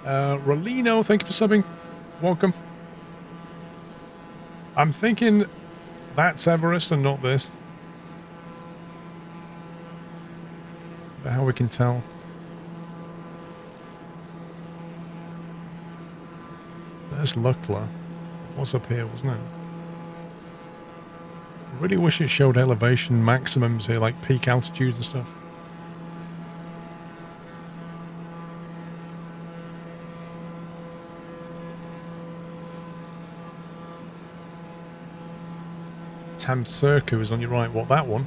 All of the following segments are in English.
Rolino, thank you for subbing. Welcome. I'm thinking that's Everest and not this. But how we can tell. There's Lukla. It was up here, wasn't it? I really wish it showed elevation maximums here, like peak altitudes and stuff. Tamsurku is on your right. What, that one?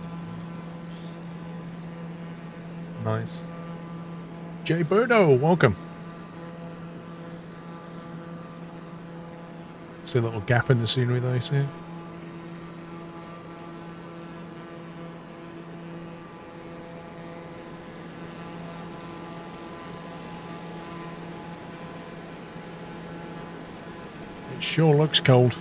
Nice. Jay Birdo, welcome. See a little gap in the scenery there, you see it? It sure looks cold.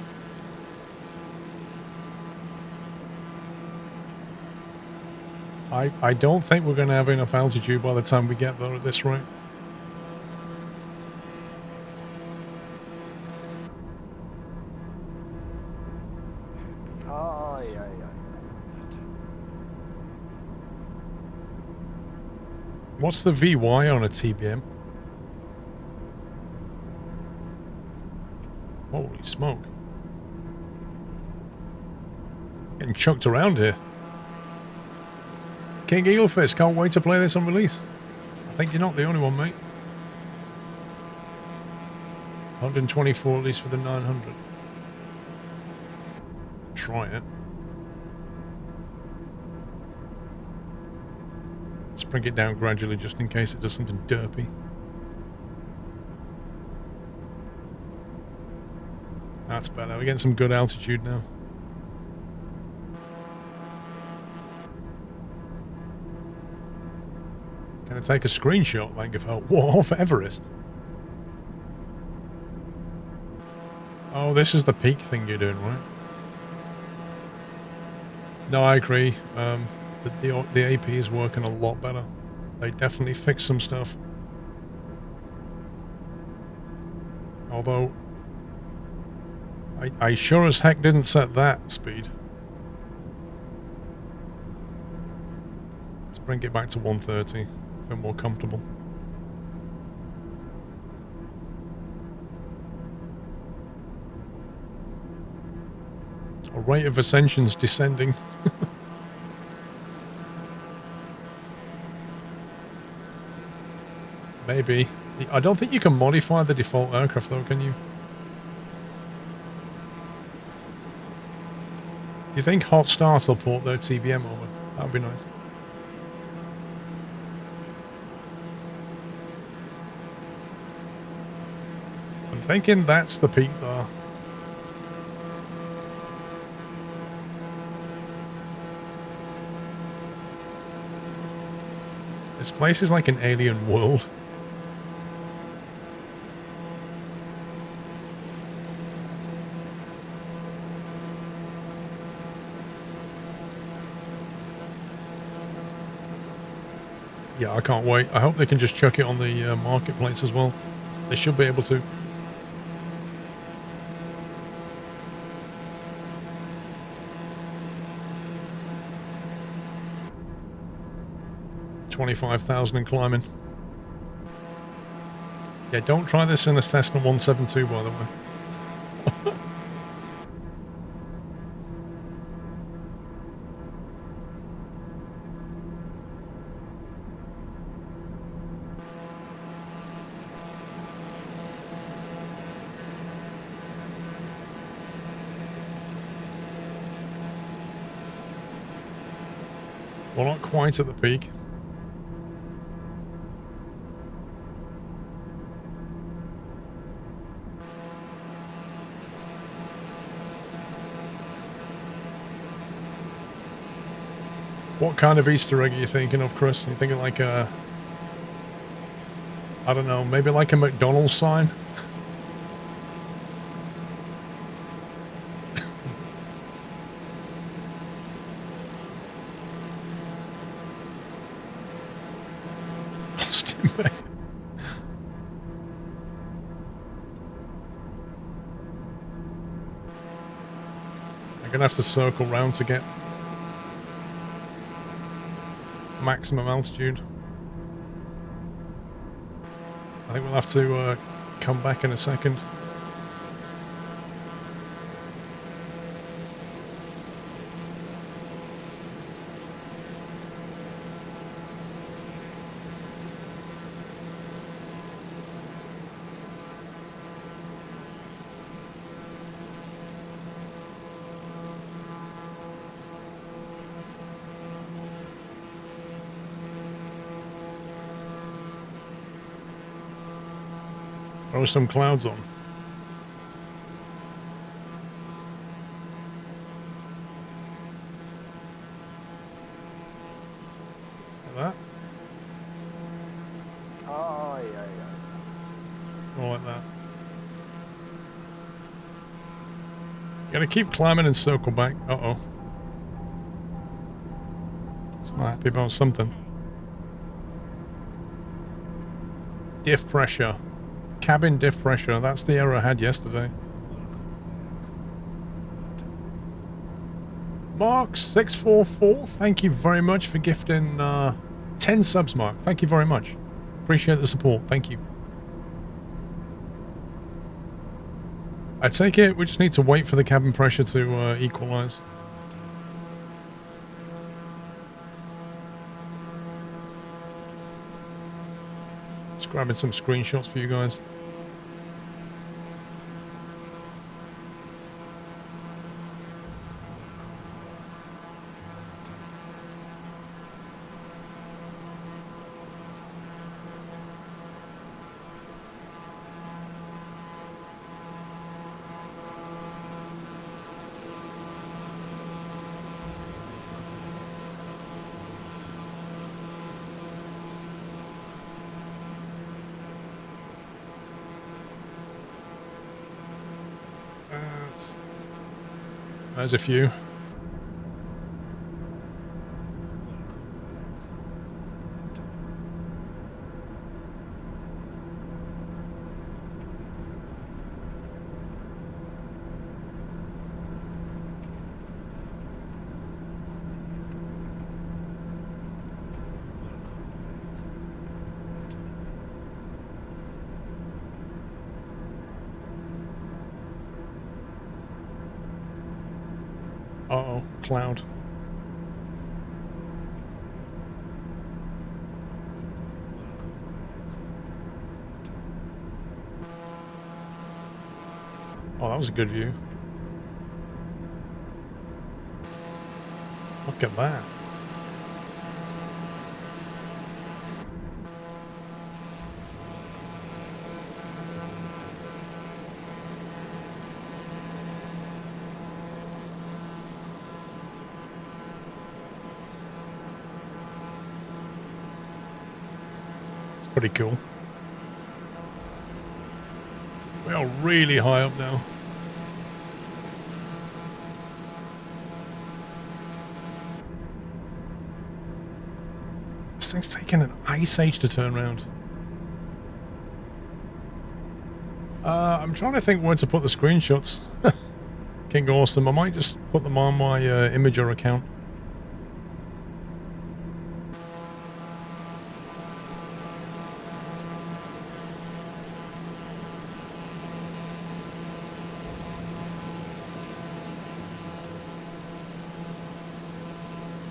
I don't think we're going to have enough altitude by the time we get there at this rate. What's the VY on a TBM? Holy smoke. Getting chucked around here. King Eaglefist, can't wait to play this on release. I think you're not the only one, mate. 124 at least for the 900. Try it. Let's bring it down gradually just in case it does something derpy. That's better. We're getting some good altitude now. Can I take a screenshot, Langefeld? What, off Everest? Oh, this is the peak thing you're doing, right? No, I agree. The AP is working a lot better. They definitely fixed some stuff. Although, I sure as heck didn't set that speed. Let's bring it back to 130. Feel more comfortable. Our rate of ascension's descending. Maybe. I don't think you can modify the default aircraft though, can you? Do you think Hot Start will port their TBM over? That would be nice. I'm thinking that's the peak there. This place is like an alien world. Yeah, I can't wait. I hope they can just chuck it on the marketplace as well. They should be able to. $25,000 and climbing. Yeah, don't try this in a Cessna 172, by the way. Well, not quite at the peak. What kind of Easter egg are you thinking of, Chris? Are you thinking like a... I don't know, maybe like a McDonald's sign? You're gonna have to circle round to get maximum altitude. I think we'll have to come back in a second. Throw some clouds on. Like that. Oh, yeah. More like that. You gotta keep climbing and circle back. Uh-oh. It's not happy about something. Diff pressure. Cabin diff pressure. That's the error I had yesterday. Mark644, thank you very much for gifting 10 subs, Mark. Thank you very much. Appreciate the support. Thank you. I take it we just need to wait for the cabin pressure to equalize. Just grabbing some screenshots for you guys. There's a few. Uh-oh, cloud. Oh, that was a good view. Look at that. Pretty cool. We are really high up now. This thing's taking an ice age to turn around. I'm trying to think where to put the screenshots. King Awesome. I might just put them on my Imager account.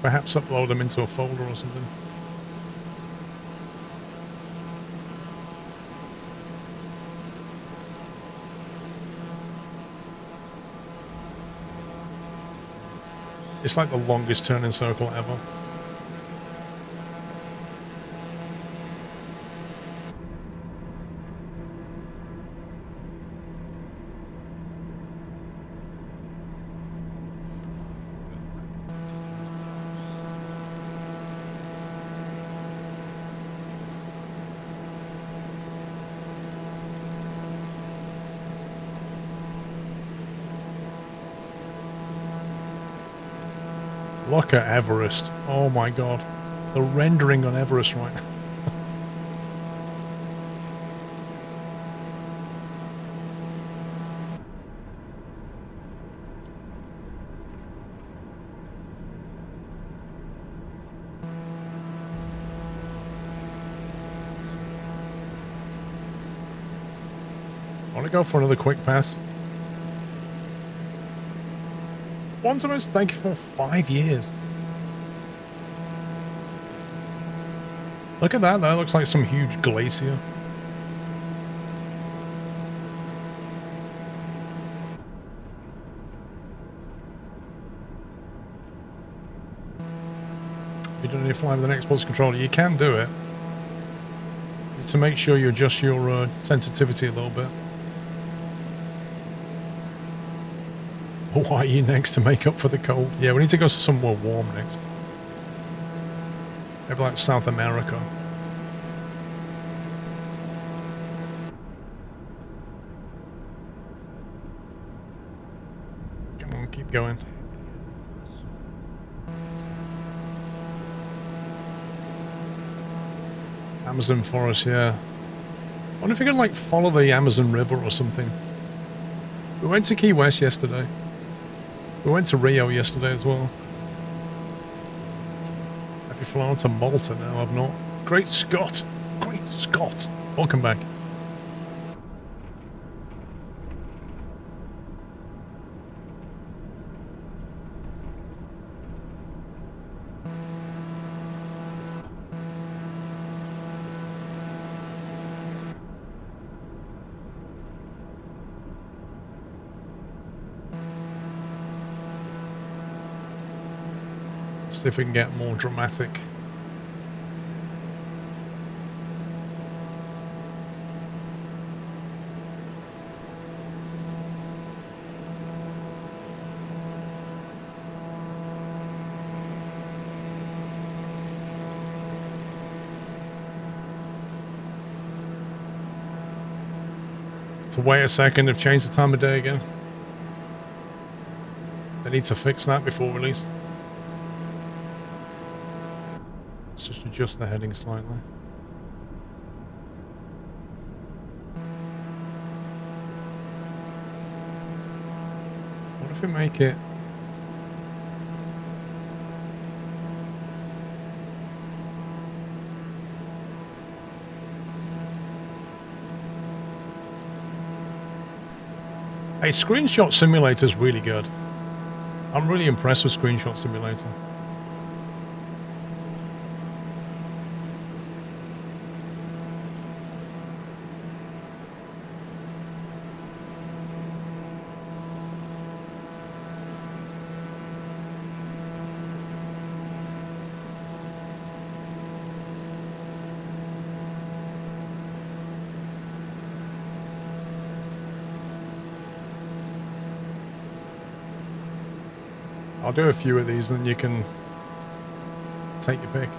Perhaps upload them into a folder or something. It's like the longest turning circle ever. Look at Everest. Oh my god. The rendering on Everest right now. want to go for another quick pass. Wanderers, thank you for 5 years. Look at that. That looks like some huge glacier. If you don't need to fly with an Xbox controller, you can do it. You need to make sure you adjust your sensitivity a little bit. Hawaii next to make up for the cold. Yeah, we need to go somewhere warm next. Maybe like South America. Come on, keep going. Amazon forest, yeah. I wonder if you can like follow the Amazon River or something. We went to Key West yesterday. We went to Rio yesterday as well. Have you flown to Malta? No, I've not. Great Scott! Great Scott! Welcome back. See if we can get more dramatic. To wait a second, they've changed the time of day again. They need to fix that before release. Just adjust the heading slightly. What if we make it... Hey, Screenshot Simulator is really good. I'm really impressed with Screenshot Simulator. I'll do a few of these, and then you can take your pick.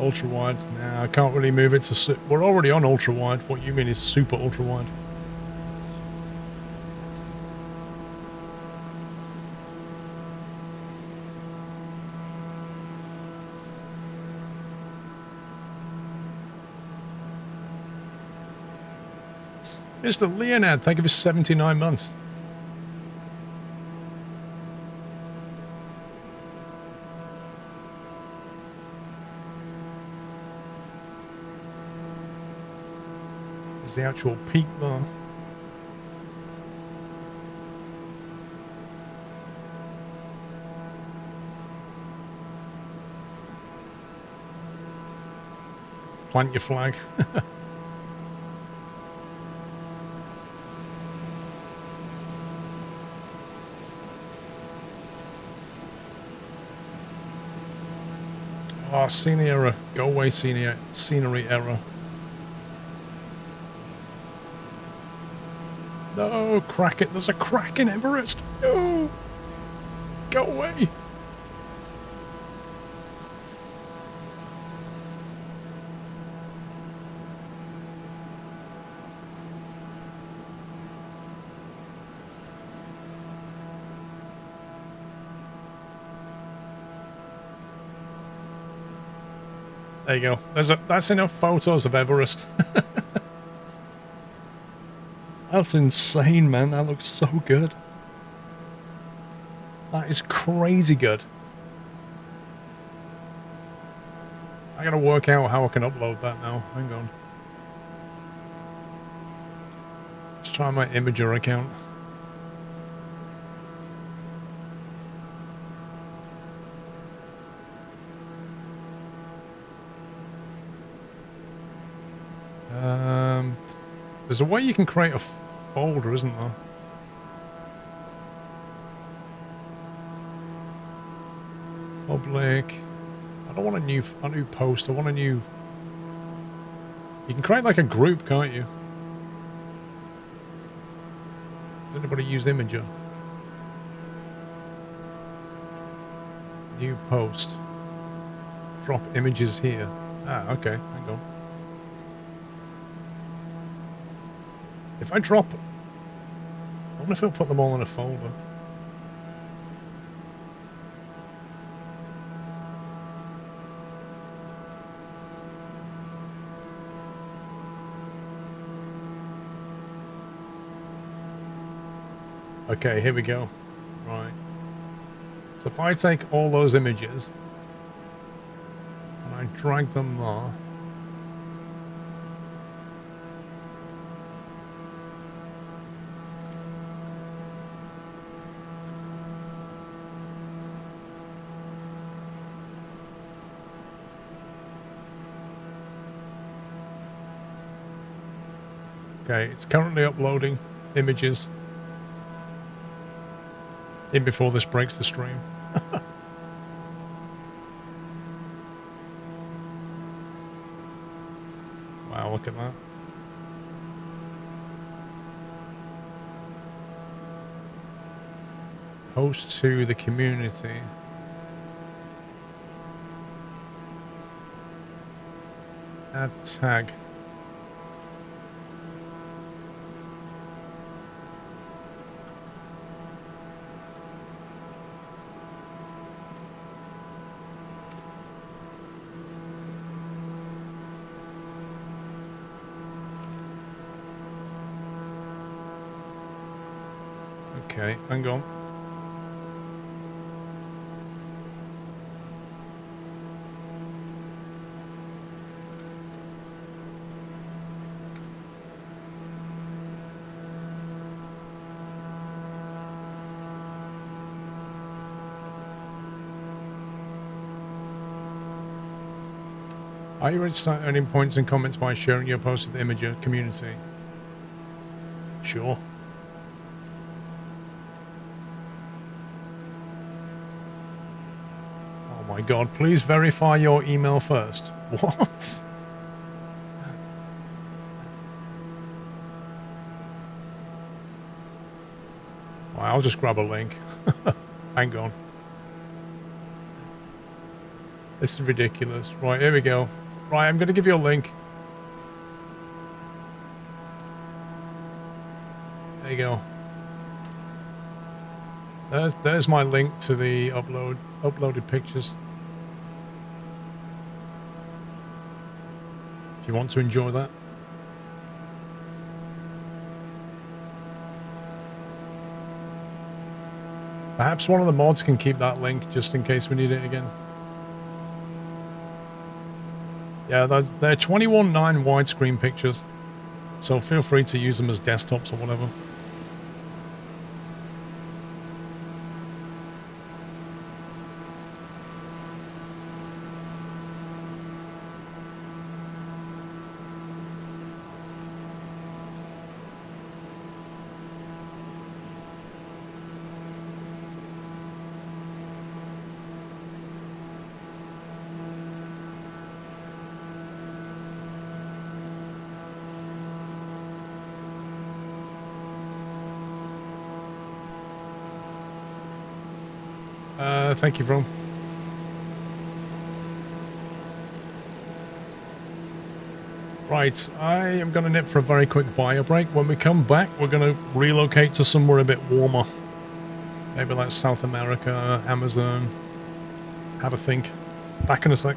Ultra wide. Nah, I can't really move it to. We're already on ultra wide. What you mean is super ultra wide. Mr. Leonard, thank you for 79 months. The actual peak there. Plant your flag. Oh, scenery error. Go away, scenery error. No, crack it. There's a crack in Everest. No. Go away. There you go. That's enough photos of Everest. That's insane, man. That looks so good. That is crazy good. I gotta work out how I can upload that now. Hang on. Let's try my Imager account. There's a way you can create a folder, isn't there? Public. I don't want a new post. I want a new... You can create like a group, can't you? Does anybody use Imager? New post. Drop images here. Ah, okay. Hang on. If I drop... I wonder if it'll put them all in a folder. Okay, here we go. Right. So if I take all those images and I drag them there. Okay, it's currently uploading images in before this breaks the stream. Wow, look at that. Post to the community. Add tag. Okay, hang on. Are you ready to start earning points and comments by sharing your post with the Imager community? Sure. Oh my god, please verify your email first. What? Well, I'll just grab a link. Hang on. This is ridiculous. Right, here we go. Right, I'm going to give you a link. There you go. There's my link to the uploaded pictures. If you want to enjoy that. Perhaps one of the mods can keep that link just in case we need it again. Yeah, they're 21:9 widescreen pictures, so feel free to use them as desktops or whatever. Thank you, Brom. Right, I am going to nip for a very quick bio break. When we come back, we're going to relocate to somewhere a bit warmer. Maybe like South America, Amazon. Have a think. Back in a sec.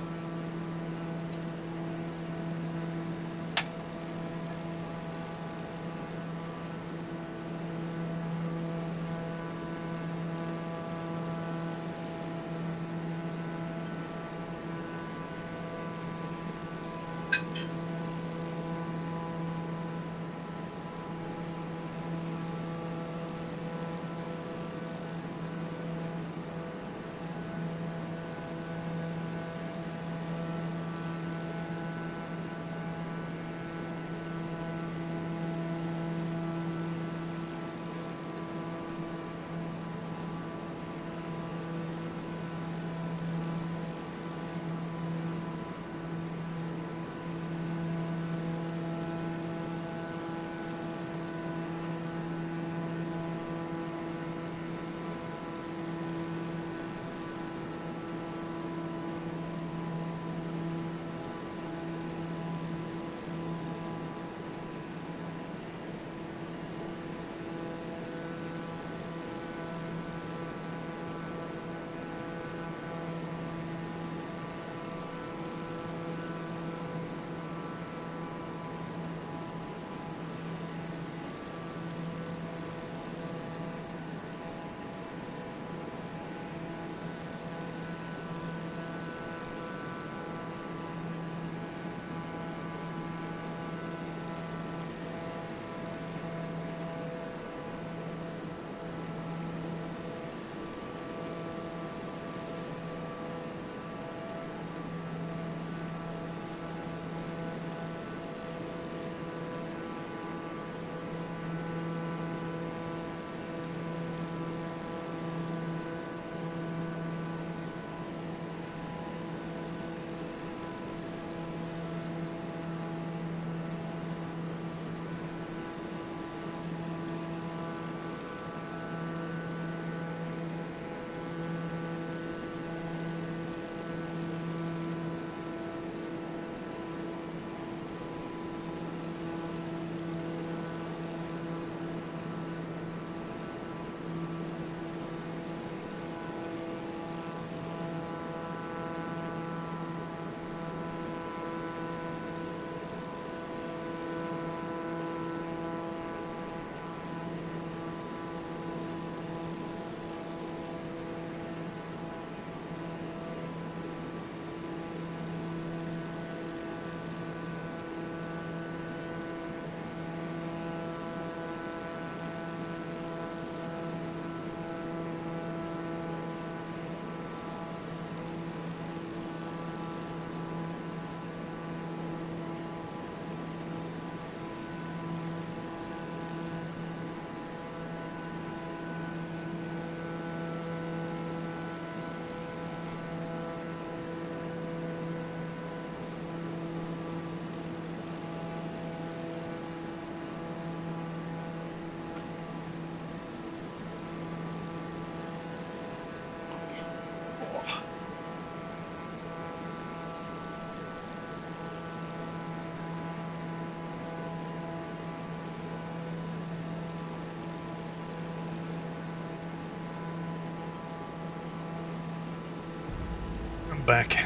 back.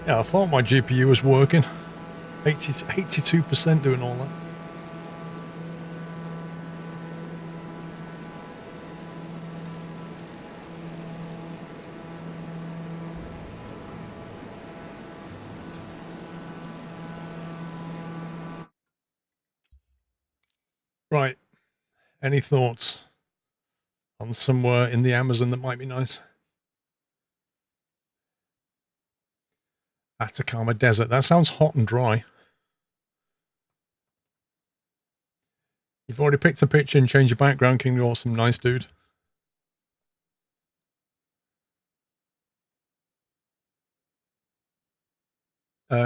Yeah, I thought my GPU was working. 82% doing all that. Right. Any thoughts on somewhere in the Amazon that might be nice? Atacama Desert. That sounds hot and dry. You've already picked a picture and changed your background. King, you're awesome. Nice dude.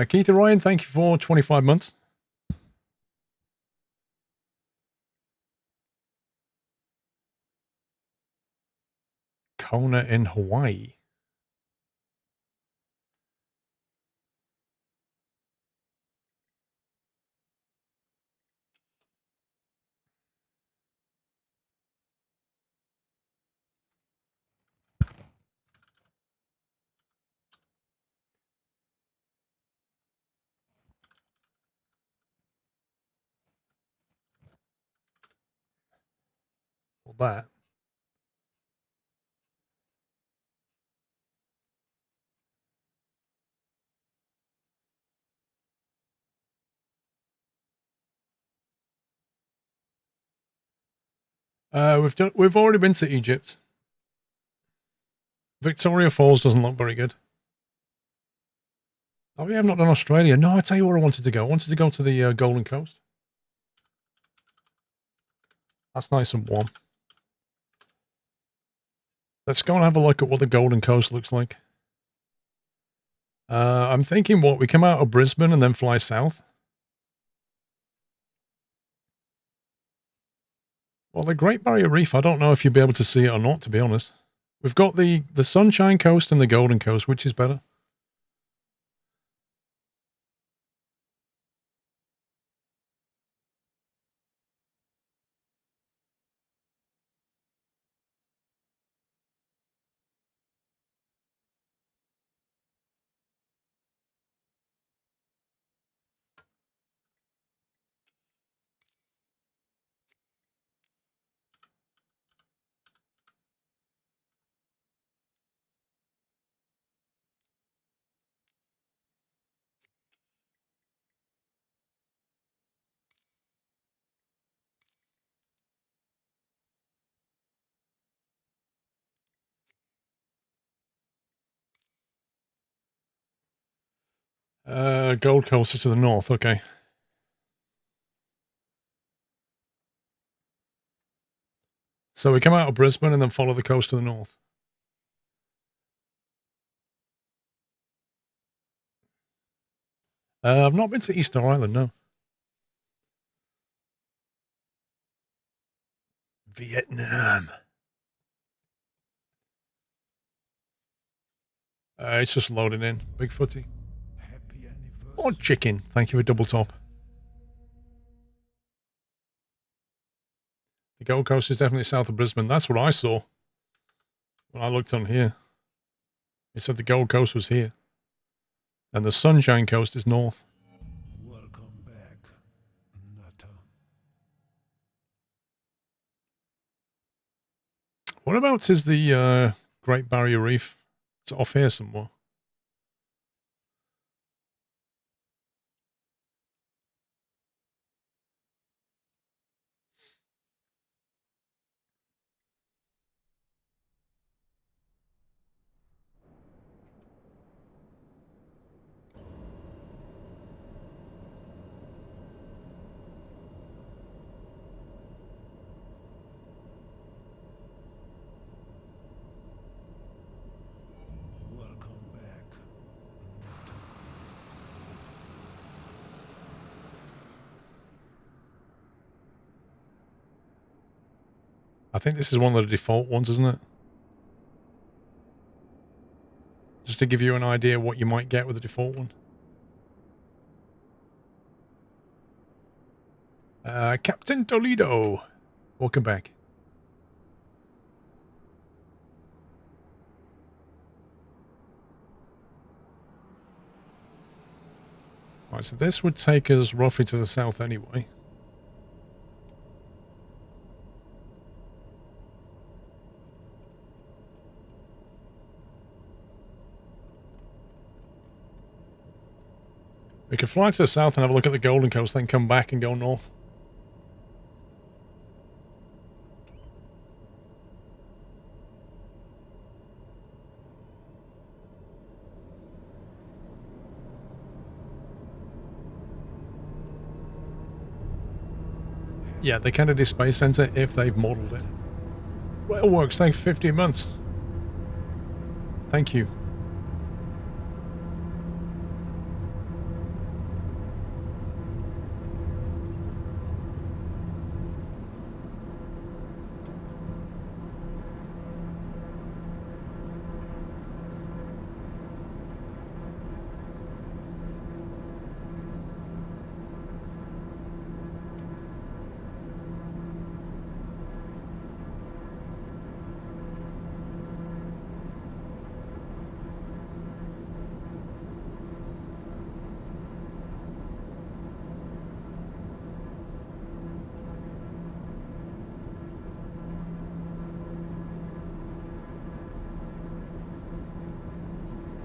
Keith and Ryan, thank you for 25 months. Kona in Hawaii. Well, that. We've already been to Egypt. Victoria Falls doesn't look very good. Oh yeah, I've not done Australia. No, I tell you where I wanted to go. I wanted to go to the Golden Coast. That's nice and warm. Let's go and have a look at what the Golden Coast looks like. I'm thinking what, we come out of Brisbane and then fly south? Well, the Great Barrier Reef, I don't know if you'll be able to see it or not, to be honest. We've got the Sunshine Coast and the Golden Coast. Which is better? Gold Coast is to the north, okay. So we come out of Brisbane and then follow the coast to the north. I've not been to Easter Island, no. Vietnam. It's just loading in. Big footy. Odd chicken. Thank you for double top. The Gold Coast is definitely south of Brisbane. That's what I saw when I looked on here. It said the Gold Coast was here. And the Sunshine Coast is north. Welcome back, Nutter. What about is the Great Barrier Reef? It's off here somewhere. Welcome back, Nutter. I think this is one of the default ones, isn't it? Just to give you an idea what you might get with the default one. Captain Toledo. Welcome back. Right, so this would take us roughly to the south anyway. We could fly to the south and have a look at the Golden Coast, then come back and go north. Yeah, the Kennedy Space Center, if they've modeled it. Well, works. Thanks for 15 months. Thank you.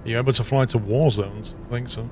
Are you able to fly to war zones? I think so.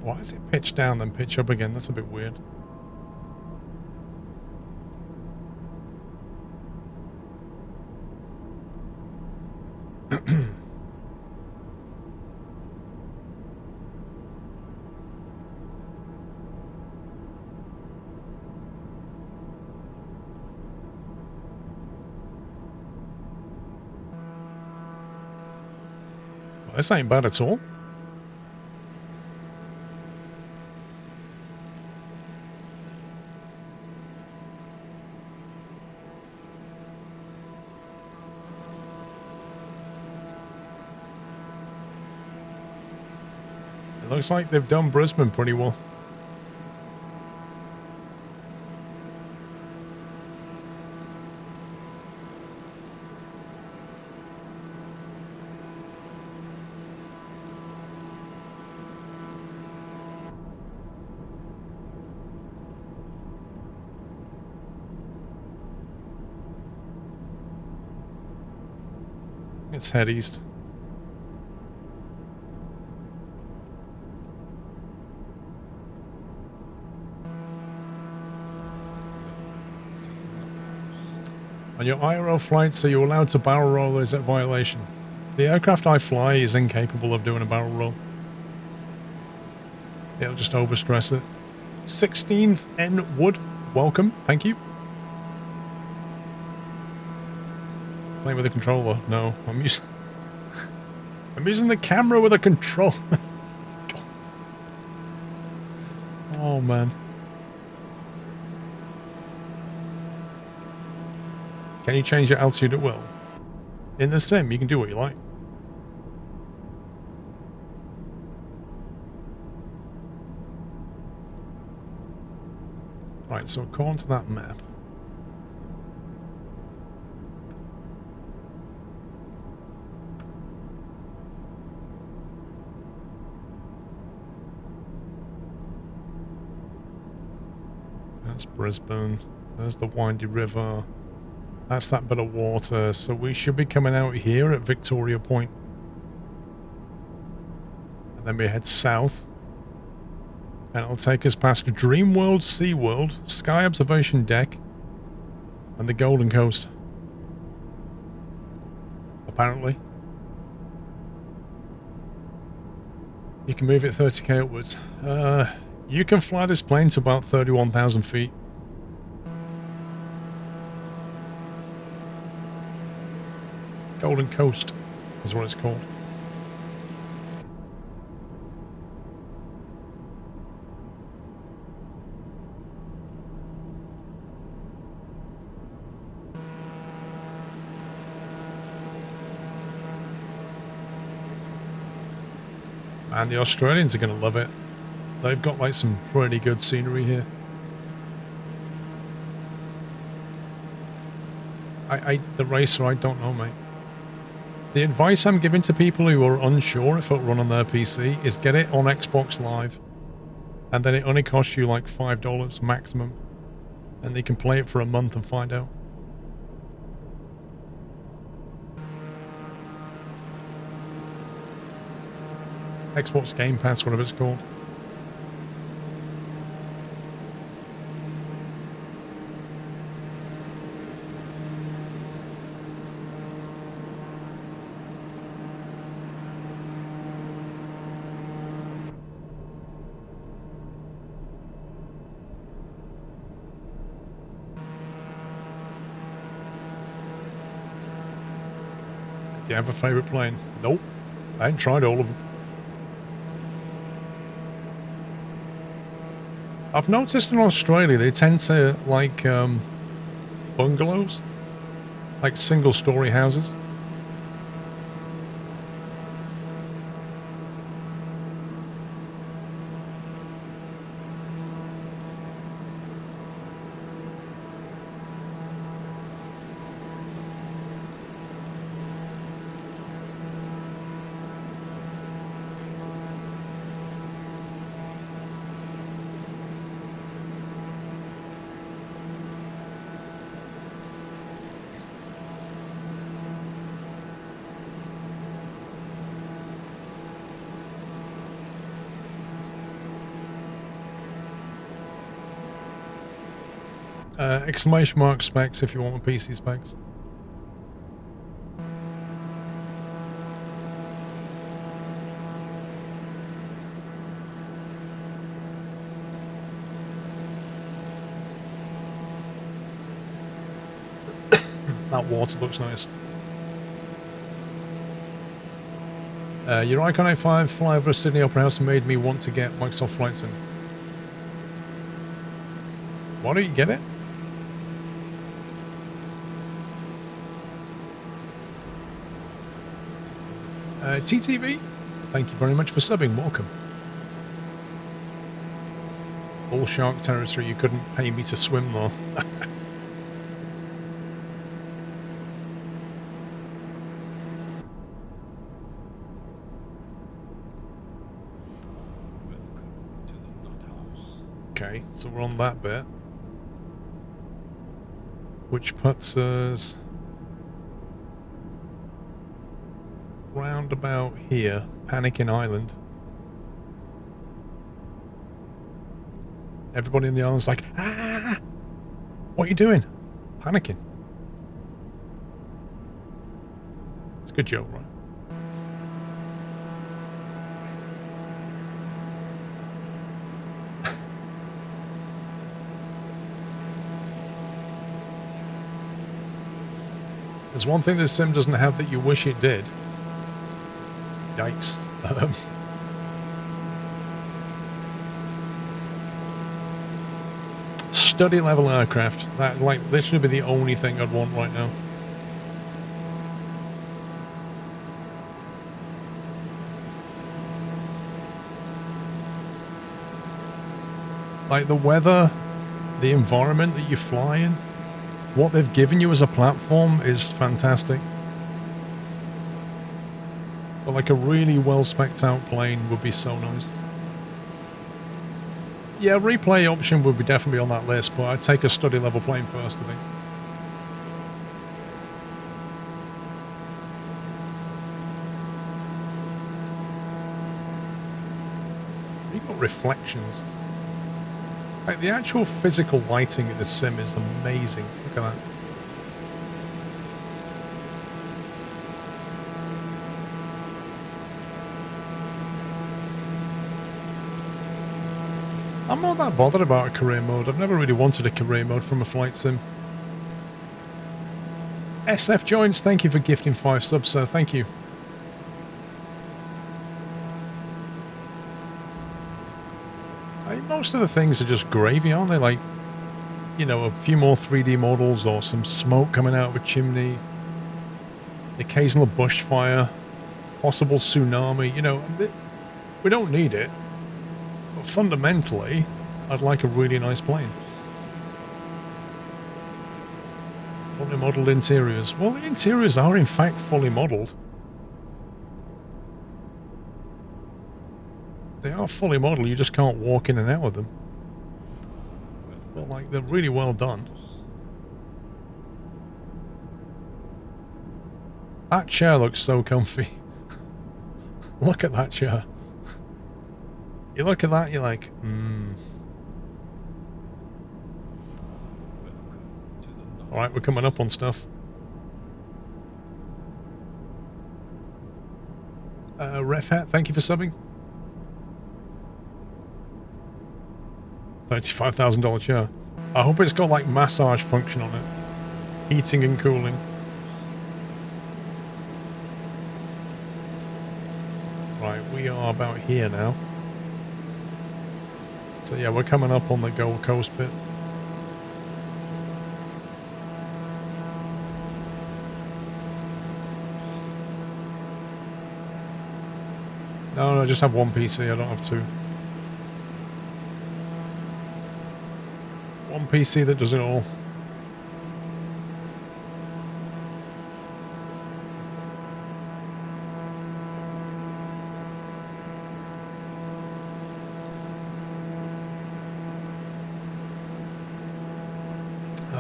Why is it pitch down then pitch up again? That's a bit weird. Well, this ain't bad at all. Looks like they've done Brisbane pretty well. Let's head east. On your IRL flights, are you allowed to barrel roll, or is that violation? The aircraft I fly is incapable of doing a barrel roll. It'll just overstress it. 16th N Wood, welcome, thank you. Playing with a controller? No, I'm using the camera with a controller. Oh man. Can you change your altitude at will? In the sim, you can do what you like. Right, so according to that map, that's Brisbane, there's the windy river. That's that bit of water, so we should be coming out here at Victoria Point. And then we head south. And it'll take us past Dreamworld, SeaWorld, Sky Observation Deck, and the Golden Coast. Apparently. You can move it 30k upwards. You can fly this plane to about 31,000 feet. Golden Coast is what it's called. And the Australians are going to love it. They've got like some pretty good scenery here. The racer, I don't know, mate. The advice I'm giving to people who are unsure if it'll run on their PC is get it on Xbox Live. And then it only costs you like $5 maximum. And they can play it for a month and find out. Xbox Game Pass, whatever it's called. Do you have a favourite plane? Nope. I ain't tried all of them. I've noticed in Australia they tend to like bungalows, like single-story houses. Exclamation mark specs if you want my PC specs. That water looks nice. Your Icon A5 fly over Sydney Opera House made me want to get Microsoft Flight Sim. Why don't you get it? TTV, thank you very much for subbing. Welcome. Bull shark territory. You couldn't pay me to swim though. Okay, so we're on that bit, which puts us round about here, Panicking Island. Everybody in the island's like, ah! What are you doing? Panicking. It's a good joke, right? There's one thing this sim doesn't have that you wish it did. Yikes. Study level aircraft. That, like, literally be the only thing I'd want right now. Like the weather, the environment that you fly in, what they've given you as a platform is fantastic. But like a really well spec'd out plane would be so nice. Yeah, replay option would be definitely on that list, but I'd take a study level plane first, I think. You've got reflections. Like the actual physical lighting in the sim is amazing. Look at that. I'm not that bothered about a career mode. I've never really wanted a career mode from a flight sim. SF Joints, thank you for gifting 5 subs, sir. Thank you. I mean, most of the things are just gravy, aren't they? Like, you know, a few more 3D models or some smoke coming out of a chimney, occasional bushfire, possible tsunami, you know, we don't need it. But fundamentally, I'd like a really nice plane. Fully modelled interiors. Well, the interiors are in fact fully modelled. They are fully modelled, you just can't walk in and out of them. But like, they're really well done. That chair looks so comfy. Look at that chair. You look at that, you're like, Alright, we're coming up on stuff. Ref Hat, thank you for subbing. $35,000 chair. I hope it's got like massage function on it. Heating and cooling. Right, we are about here now. So yeah, we're coming up on the Gold Coast bit. No, I just have one PC, I don't have two. One PC that does it all.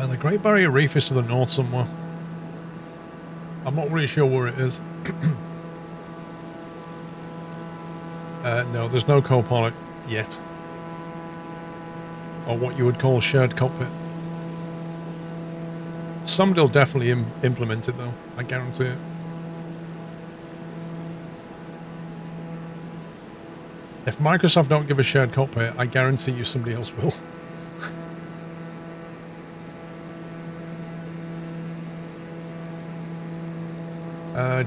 The Great Barrier Reef is to the north somewhere. I'm not really sure where it is. No, there's no co-pilot yet. Or what you would call shared cockpit. Somebody will definitely implement it though, I guarantee it. If Microsoft don't give a shared cockpit, I guarantee you somebody else will.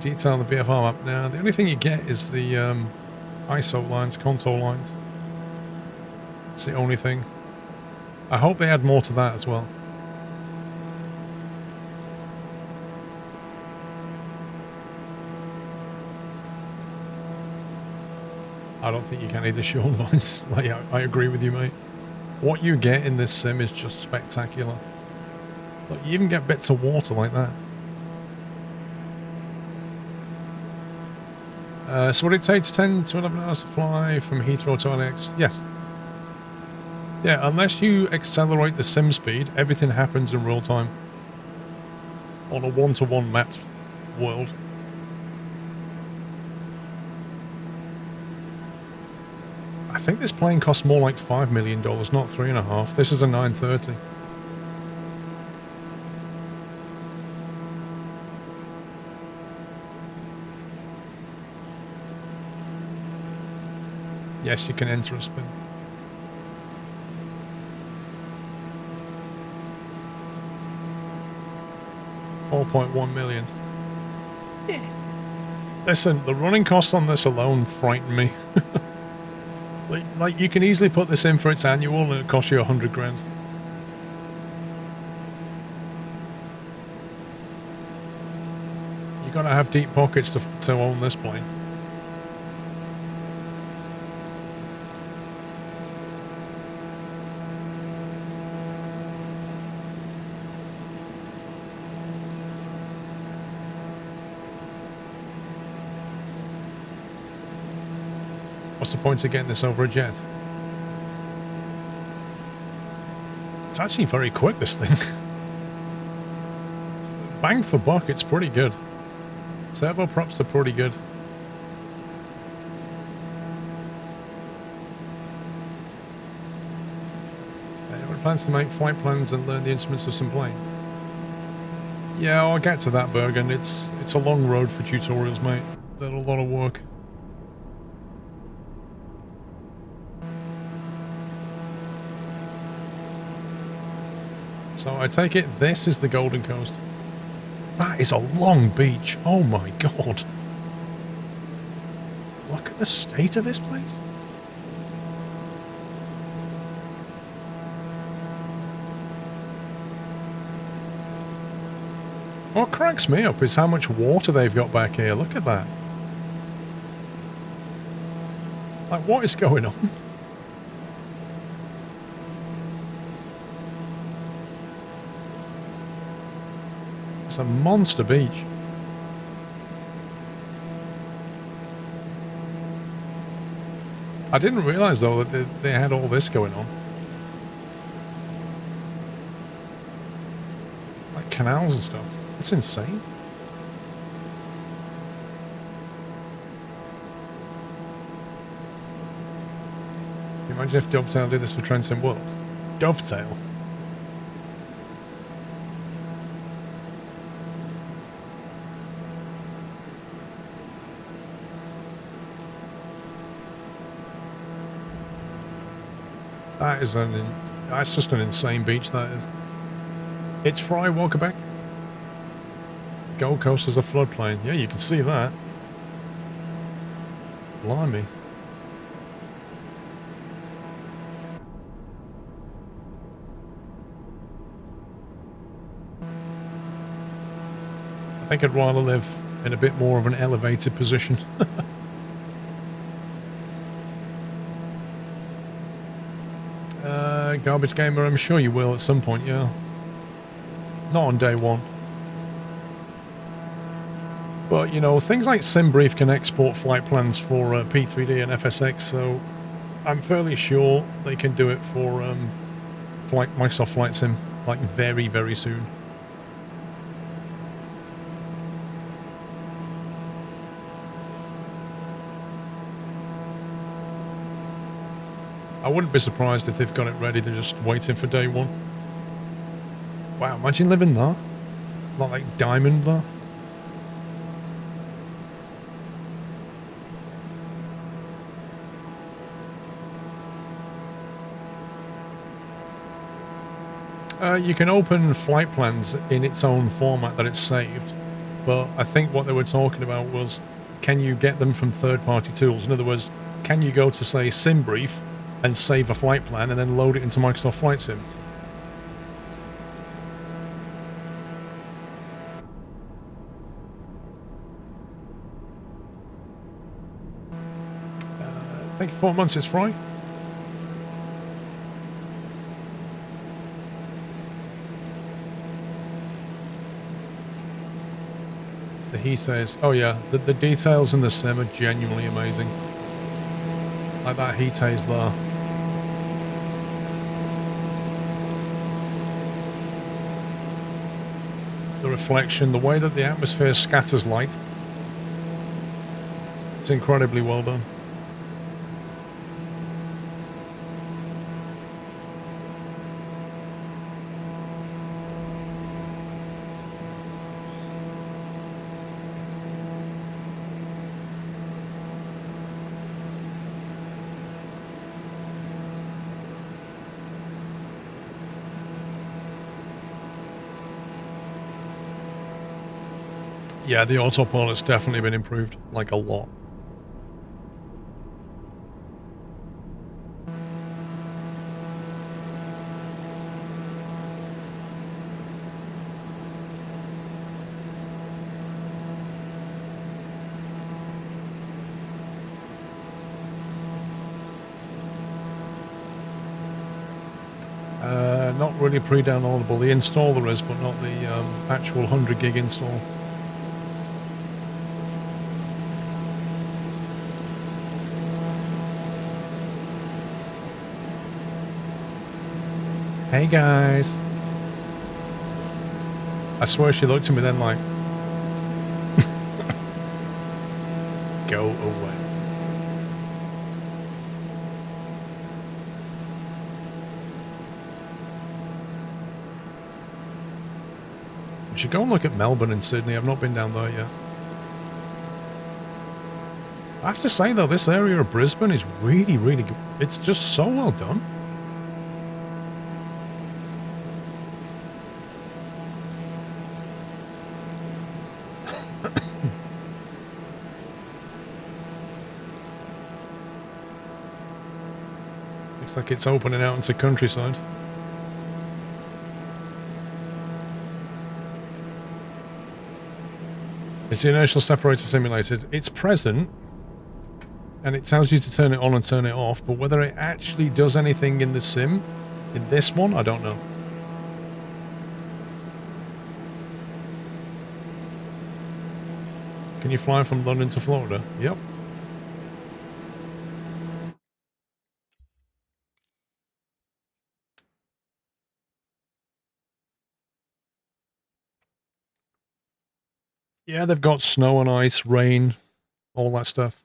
Detail on the VFR map. Now, the only thing you get is the ISO lines, console lines. It's the only thing. I hope they add more to that as well. I don't think you can either, Sean Vines. Like, I agree with you, mate. What you get in this sim is just spectacular. Look, you even get bits of water like that. So would it take 10 to 11 hours to fly from Heathrow to LAX? Yes. Yeah, unless you accelerate the sim speed, everything happens in real time. On a one-to-one mapped world. I think this plane costs more like $5 million, not $3.5. This is a 930. Yes, you can enter a spin. $4.1 million. Yeah. Listen, the running costs on this alone frighten me. like you can easily put this in for its annual and it costs you 100 grand. You gotta have deep pockets to own this plane. What's the point of getting this over a jet? It's actually very quick, this thing. Bang for buck, it's pretty good. Turboprops are pretty good. Anyone plans to make flight plans and learn the instruments of some planes? Yeah, I'll get to that, Bergen. It's a long road for tutorials, mate. They're a lot of work. So I take it this is the Golden Coast. That is a long beach. Oh my god. Look at the state of this place. What cracks me up is how much water they've got back here. Look at that. Like, what is going on? It's a monster beach. I didn't realise, though, that they had all this going on. Like canals and stuff. It's insane. Can you imagine if Dovetail did this for Transcend World? Dovetail? That is that's just an insane beach, that is. It's Fry, welcome back. Gold Coast is a floodplain. Yeah, you can see that. Blimey. I think I'd rather live in a bit more of an elevated position. Garbage Gamer, I'm sure you will at some point, yeah. Not on day one. But, you know, things like SimBrief can export flight plans for P3D and FSX, so I'm fairly sure they can do it for Microsoft Flight Sim, like, very, very soon. I wouldn't be surprised if they've got it ready, they're just waiting for day one. Wow, imagine living there. Not like Diamond there. You can open flight plans in its own format that it's saved, but I think what they were talking about was, can you get them from third-party tools? In other words, can you go to, say, SimBrief and save a flight plan and then load it into Microsoft Flight Sim? Thank you for 4 months, it's Fry. He says, oh yeah, the details in the sim are genuinely amazing. Like that heat haze there. The reflection, the way that the atmosphere scatters light. It's incredibly well done. Yeah, the autopilot's definitely been improved, like a lot. Not really pre-downloadable. The installer is, but not the actual 100 gig install. Hey guys. I swear she looked at me then like, go away. We should go and look at Melbourne and Sydney. I've not been down there yet. I have to say though, this area of Brisbane is really, really good. It's just so well done. Looks like it's opening out into countryside. Is the inertial separator simulated? It's present, and it tells you to turn it on and turn it off, but whether it actually does anything in the sim, in this one, I don't know. Can you fly from London to Florida? Yep. Yeah, they've got snow and ice, rain, all that stuff.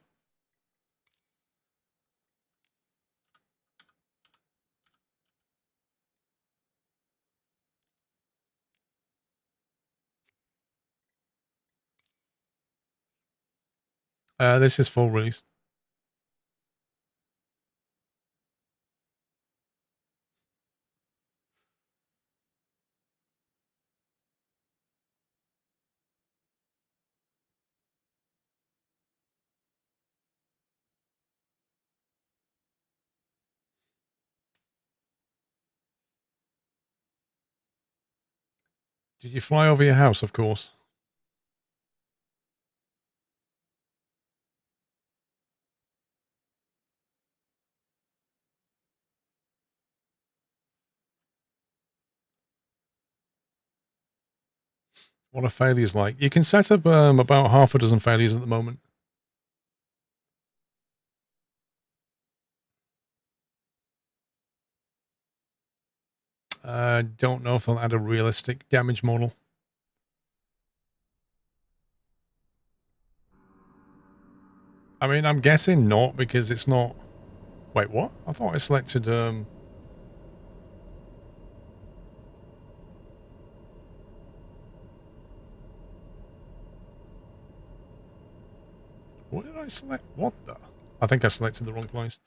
This is full release. Did you fly over your house, of course? What are failures like? You can set up about half a dozen failures at the moment. Don't know if they'll add a realistic damage model. I mean, I'm guessing not, because it's not... Wait, what? I thought I selected... What did I select? What the? I think I selected the wrong place.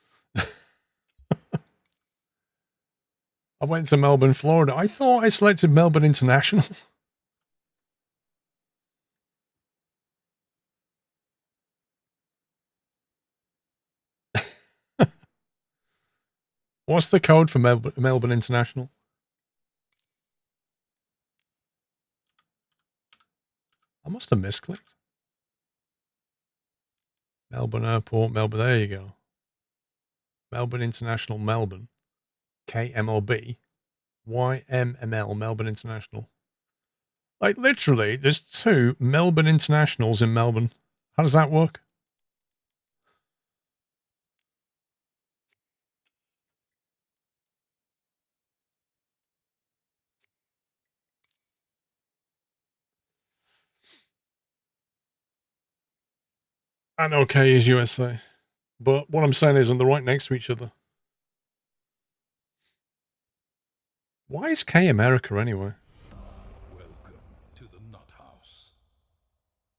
I went to Melbourne, Florida. I thought I selected Melbourne International. What's the code for Melbourne International? I must have misclicked. Melbourne Airport, Melbourne. There you go. Melbourne International, Melbourne. KMLB. YMML, Melbourne International. Like, literally, there's 2 Melbourne Internationals in Melbourne. How does that work? And OK is USA. But what I'm saying is, they're right next to each other. Why is K America anyway? Welcome to the nut house.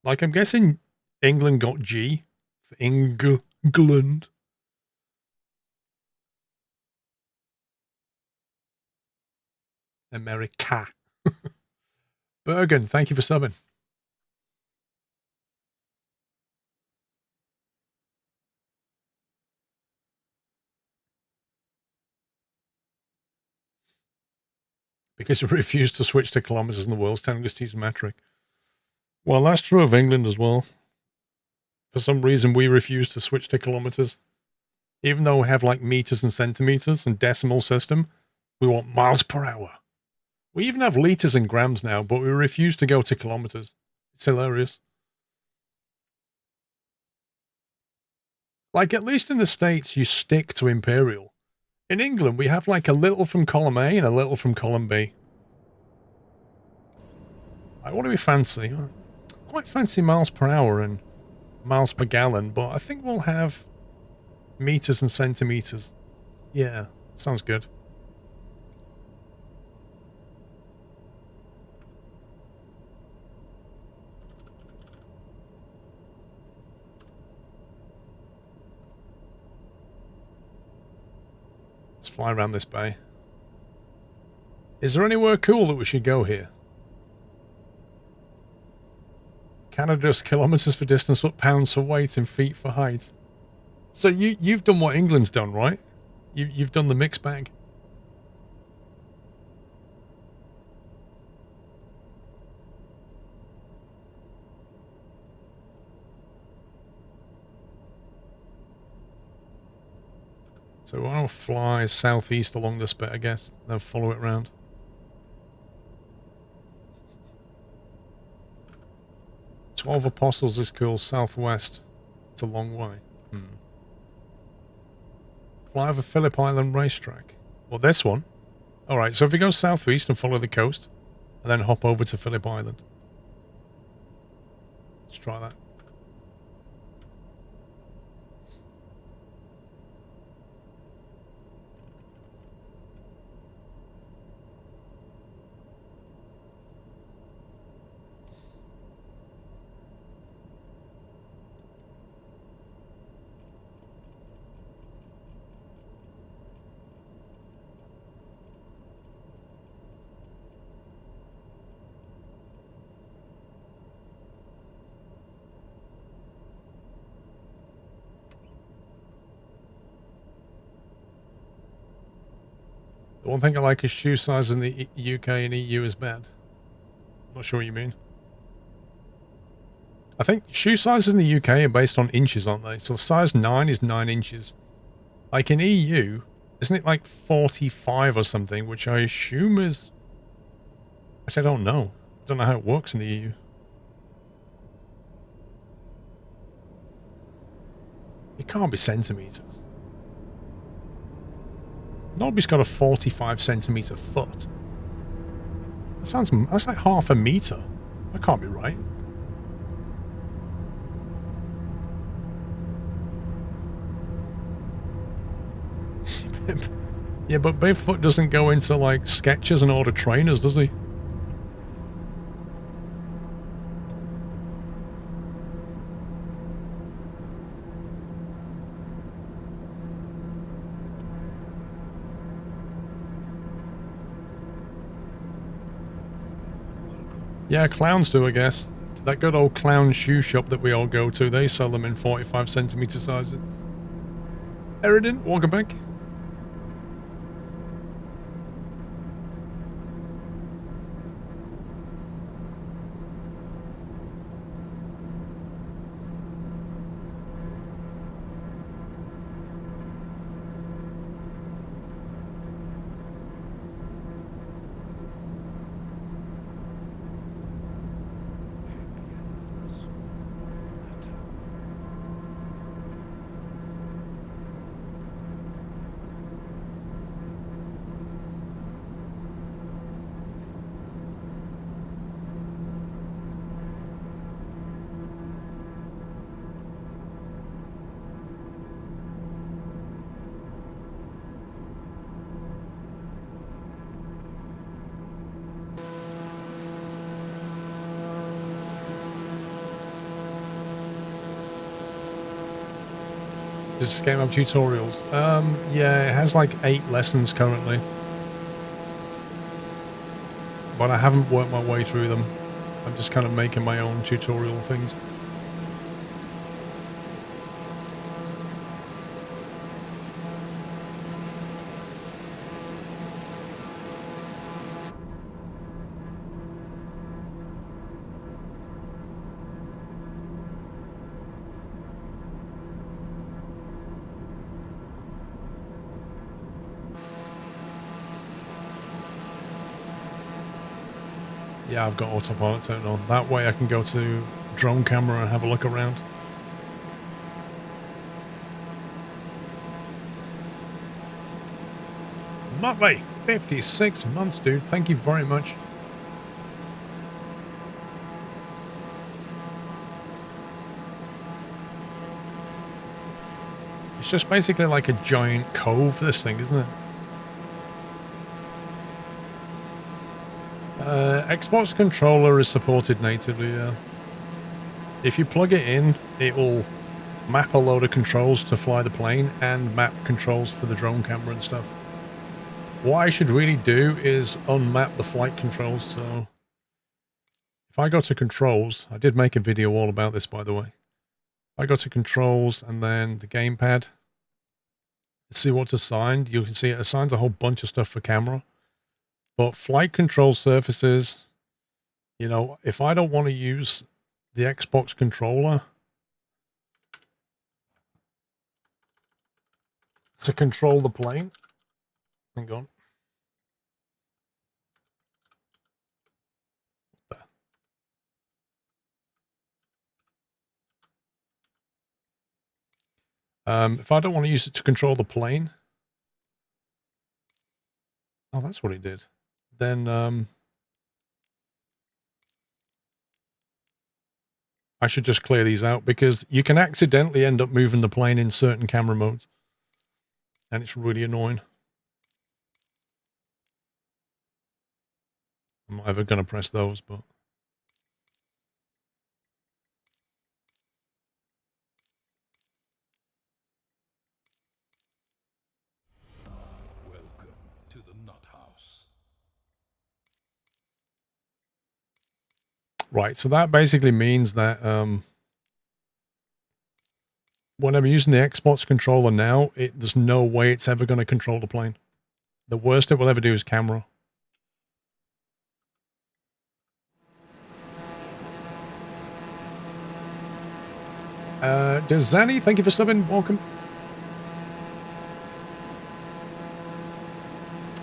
Like, I'm guessing England got G for England. America. Bergen, thank you for subbing. Because we refused to switch to kilometers in the world, telling us to use metric. Well, that's true of England as well. For some reason, we refuse to switch to kilometers. Even though we have like meters and centimeters and decimal system, we want miles per hour. We even have liters and grams now, but we refuse to go to kilometers. It's hilarious. Like, at least in the States, you stick to imperial. In England, we have like a little from column A and a little from column B. Like, what do we fancy? Quite fancy miles per hour and miles per gallon, but I think we'll have meters and centimeters. Yeah, sounds good. Let's fly around this bay. Is there anywhere cool that we should go here? Canada is kilometers for distance, but pounds for weight and feet for height. So you've done what England's done, right? You've done the mixed bag. So I'll fly southeast along this bit, I guess, then follow it round. "12 Apostles" is cool. Southwest. It's a long way. Fly over Phillip Island racetrack. Well, this one. Alright, so if you go southeast and follow the coast, and then hop over to Phillip Island. Let's try that. The one thing I like is shoe size in the UK and EU is bad. Not sure what you mean. I think shoe sizes in the UK are based on inches, aren't they? So size 9 is 9 inches. Like in EU, isn't it like 45 or something, which I assume is... Actually, I don't know. I don't know how it works in the EU. It can't be centimetres. Nobody's got a 45 centimetre foot. That's like half a metre. That can't be right. Yeah, but Bigfoot doesn't go into like Skechers and order trainers, does he? Yeah, clowns do, I guess. That good old clown shoe shop that we all go to, they sell them in 45 centimetre sizes. Eridan, welcome back. Does this game have tutorials? Yeah, it has like 8 lessons currently. But I haven't worked my way through them. I'm just kind of making my own tutorial things. Yeah, I've got autopilot turned on. That way I can go to drone camera and have a look around. Lovely! 56 months, dude. Thank you very much. It's just basically like a giant cove, this thing, isn't it? Xbox controller is supported natively, yeah. If you plug it in, it will map a load of controls to fly the plane and map controls for the drone camera and stuff. What I should really do is unmap the flight controls, so If I go to controls, I did make a video all about this, by the way. If I go to controls and then the gamepad, see what's assigned. You can see it assigns a whole bunch of stuff for camera. But flight control surfaces, you know, if I don't want to use the Xbox controller to control the plane, hang on. If I don't want to use it to control the plane, oh, that's what it did. Then I should just clear these out because you can accidentally end up moving the plane in certain camera modes, and it's really annoying. I'm not ever going to press those, but Welcome to the Nut House. right. So that basically means that when I'm using the Xbox controller now, there's no way it's ever going to control the plane. The worst it will ever do is camera. Dezani, thank you for subbing. Welcome.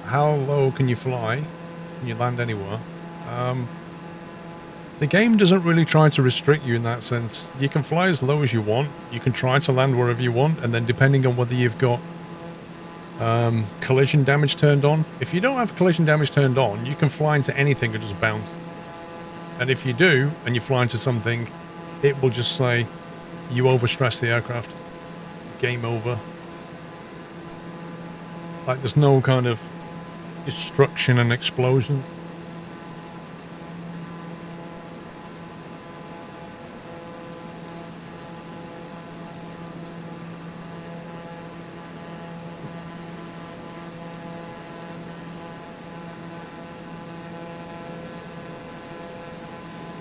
How low can you fly? Can you land anywhere? The game doesn't really try to restrict you in that sense. You can fly as low as you want. You can try to land wherever you want, and then depending on whether you've got collision damage turned on. If you don't have collision damage turned on, you can fly into anything and just bounce. And if you do, and you fly into something, it will just say, you overstress the aircraft. Game over. Like, there's no kind of destruction and explosions.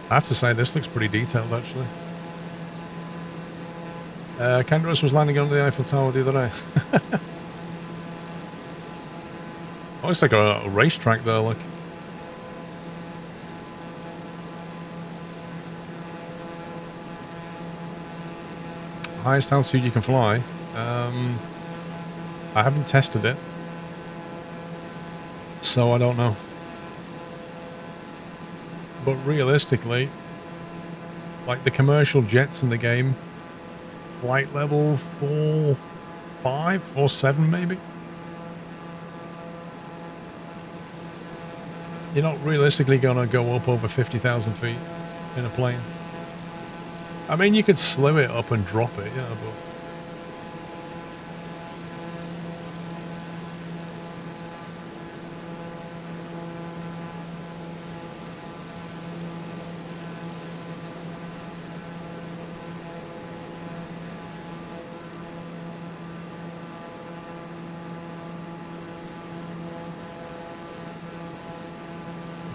I have to say, this looks pretty detailed, actually. Kendros was landing on the Eiffel Tower the other day. Oh, it's like a racetrack there, like. Highest altitude you can fly. I haven't tested it, so I don't know. But realistically, like the commercial jets in the game, flight level 4, 5, 4, 7 maybe. You're not realistically going to go up over 50,000 feet in a plane. I mean, you could slow it up and drop it, yeah, but...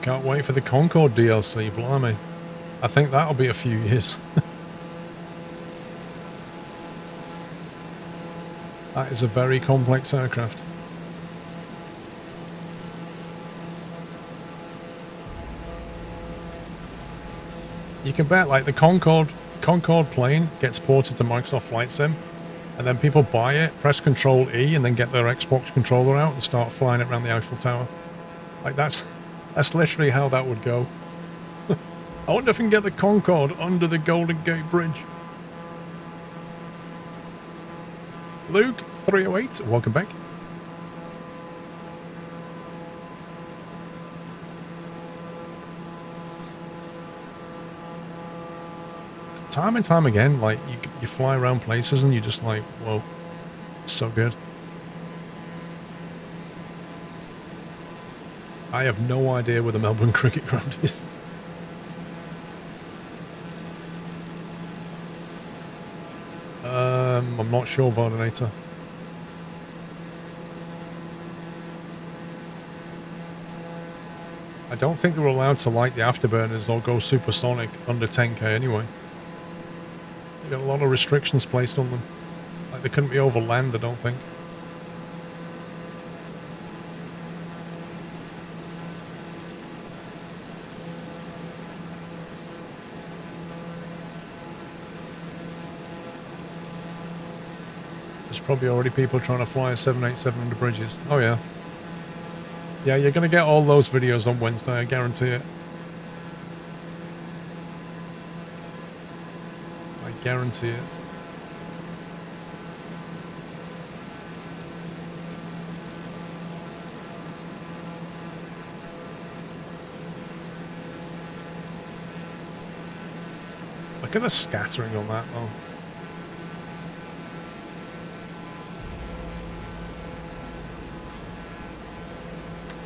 Can't wait for the Concorde DLC, blimey. I think that'll be a few years. That is a very complex aircraft. You can bet, like, the Concorde plane gets ported to Microsoft Flight Sim, and then people buy it, press Control E, and then get their Xbox controller out and start flying it around the Eiffel Tower. Like, that's literally how that would go. I wonder if we can get the Concorde under the Golden Gate Bridge. Luke 308, welcome back. Time and time again, like, you fly around places and you're just like, whoa, so good. I have no idea where the Melbourne Cricket Ground is. I'm not sure, Vardinator. I don't think they were allowed to light the afterburners or go supersonic under 10k anyway. They got a lot of restrictions placed on them. Like they couldn't be over land, I don't think. There's probably already people trying to fly a 787 under bridges. Oh yeah. Yeah, you're going to get all those videos on Wednesday, I guarantee it. I guarantee it. Look at the scattering on that though.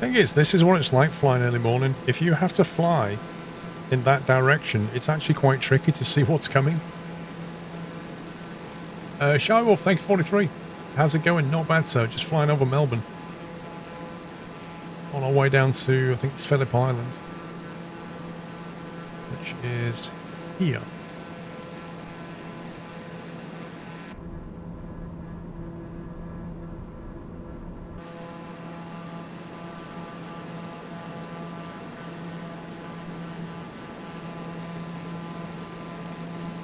Thing is, this is what it's like flying early morning. If you have to fly in that direction, it's actually quite tricky to see what's coming. Shy Wolf, thank you 43. How's it going? Not bad, sir. Just flying over Melbourne. On our way down to, I think, Phillip Island. Which is here.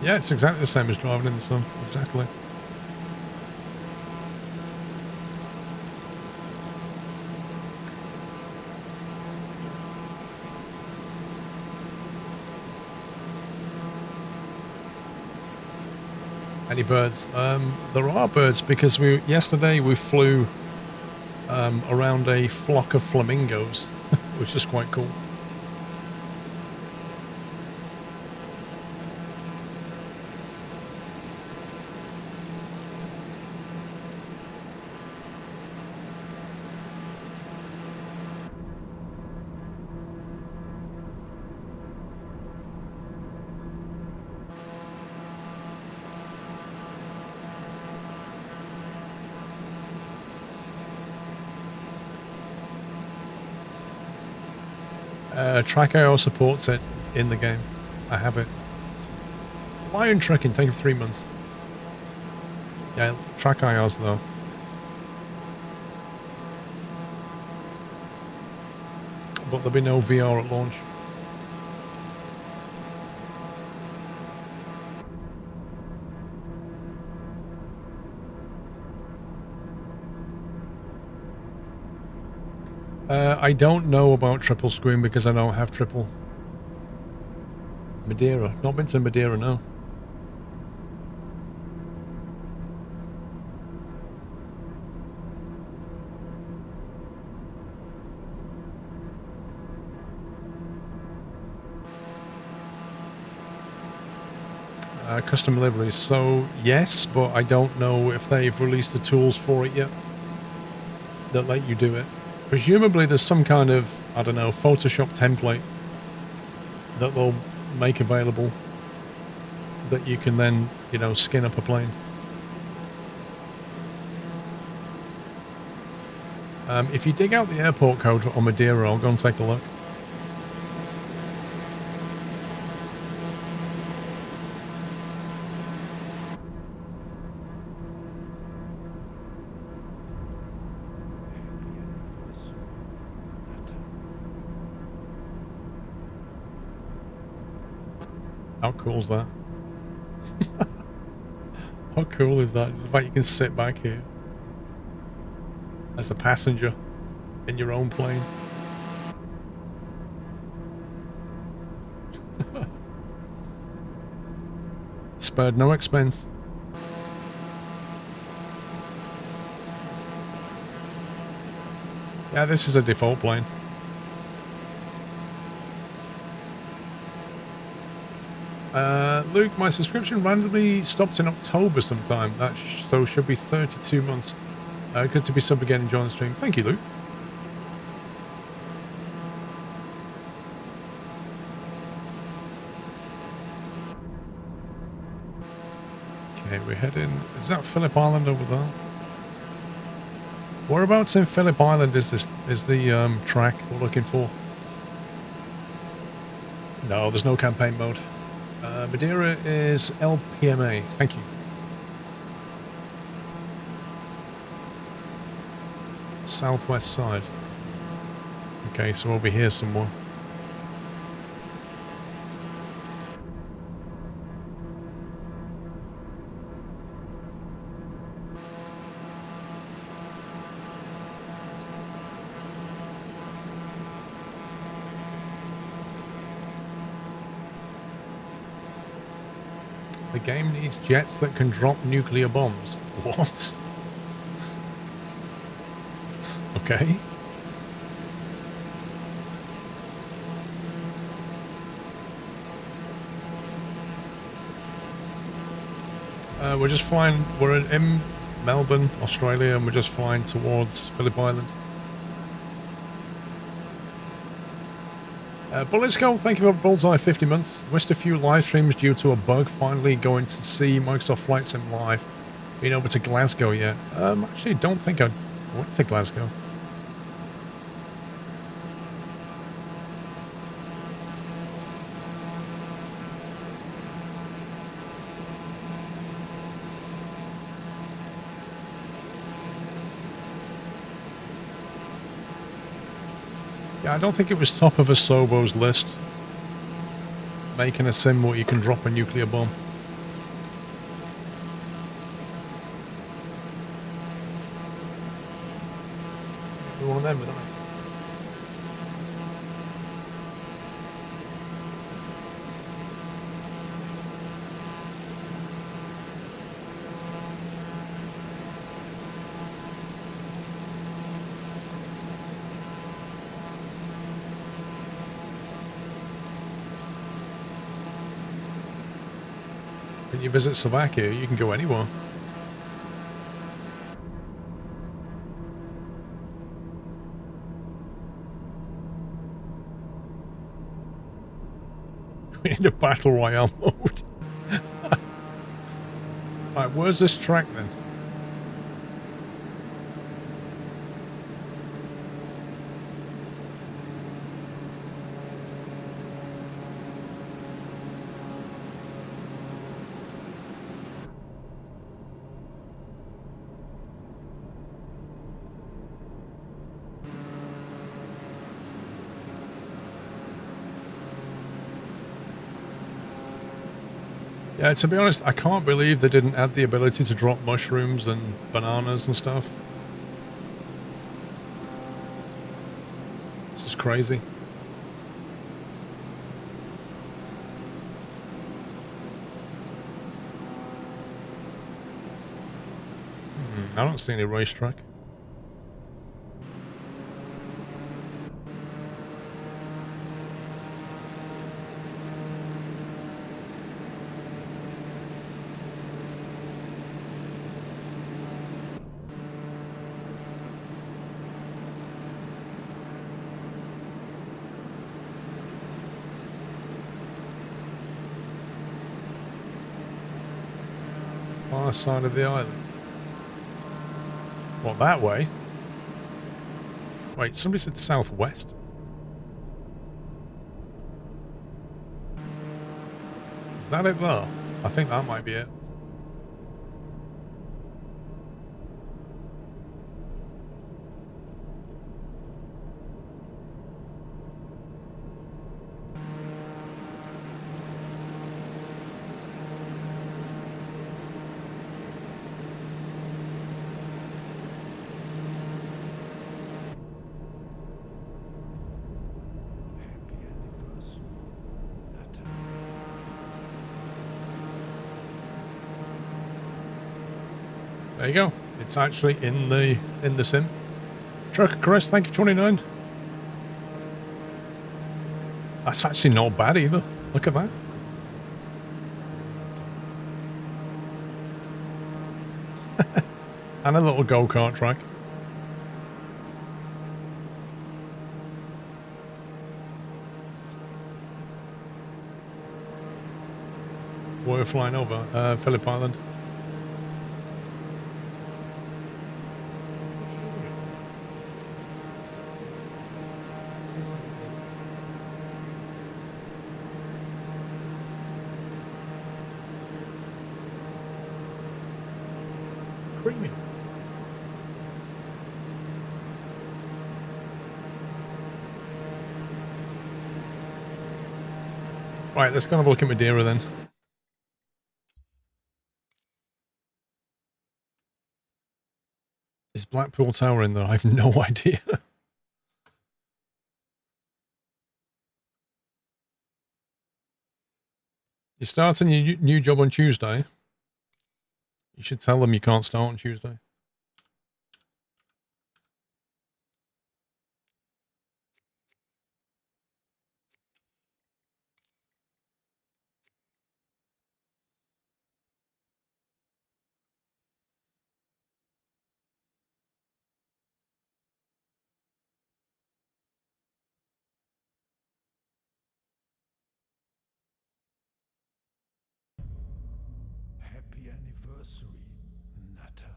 Yeah, it's exactly the same as driving in the sun. Exactly. Any birds? There are birds because yesterday we flew around a flock of flamingos, which is quite cool. Track.io supports it in the game. I have it. Lion Trekking, thank you for 3 months. Yeah, Track.io's though. But there'll be no VR at launch. I don't know about triple screen because I don't have triple. Madeira. Not been to Madeira, no. Custom deliveries. So, yes, but I don't know if they've released the tools for it yet that let you do it. Presumably there's some kind of, I don't know, Photoshop template that they'll make available that you can then, you know, skin up a plane. If you dig out the airport code on Madeira, I'll go and take a look. How cool is that? How cool is that? It's the fact you can sit back here as a passenger in your own plane. Spared no expense. Yeah, this is a default plane. Luke, my subscription randomly stopped in October sometime. That so should be 32 months. Good to be sub again, enjoying the stream. Thank you, Luke. Okay, we're heading... Is that Phillip Island over there? Whereabouts in Phillip Island is this? Is the track we're looking for? No, there's no campaign mode. Madeira is LPMA. Thank you. Southwest side. Okay, so over here somewhere. The game needs jets that can drop nuclear bombs. What? Okay. We're just flying. We're in Melbourne, Australia, and we're just flying towards Phillip Island. Bullets Go, thank you for Bullseye 50 months. Missed a few live streams due to a bug. Finally going to see Microsoft Flight Sim live. Been over to Glasgow yet? Actually, don't think I went to Glasgow. Yeah, I don't think it was top of Asobo's list. Making a sim where you can drop a nuclear bomb. Maybe one of them, would I? When you visit Slovakia, you can go anywhere. We need a battle royale mode. Right, where's this track then? Yeah, to be honest, I can't believe they didn't add the ability to drop mushrooms and bananas and stuff. This is crazy. I don't see any racetrack. Far side of the island. What, that way? Wait, somebody said southwest? Is that it there? I think that might be it. There you go. It's actually in the sim. Trucker Chris, thank you for 29. That's actually not bad either. Look at that. And a little go-kart track. We're flying over Phillip Island. Premium. Right, let's go have a look at Madeira then. Is Blackpool Tower in there? I have no idea. You're starting your new job on Tuesday. You should tell them you can't start on Tuesday. Happy anniversary, Nutter.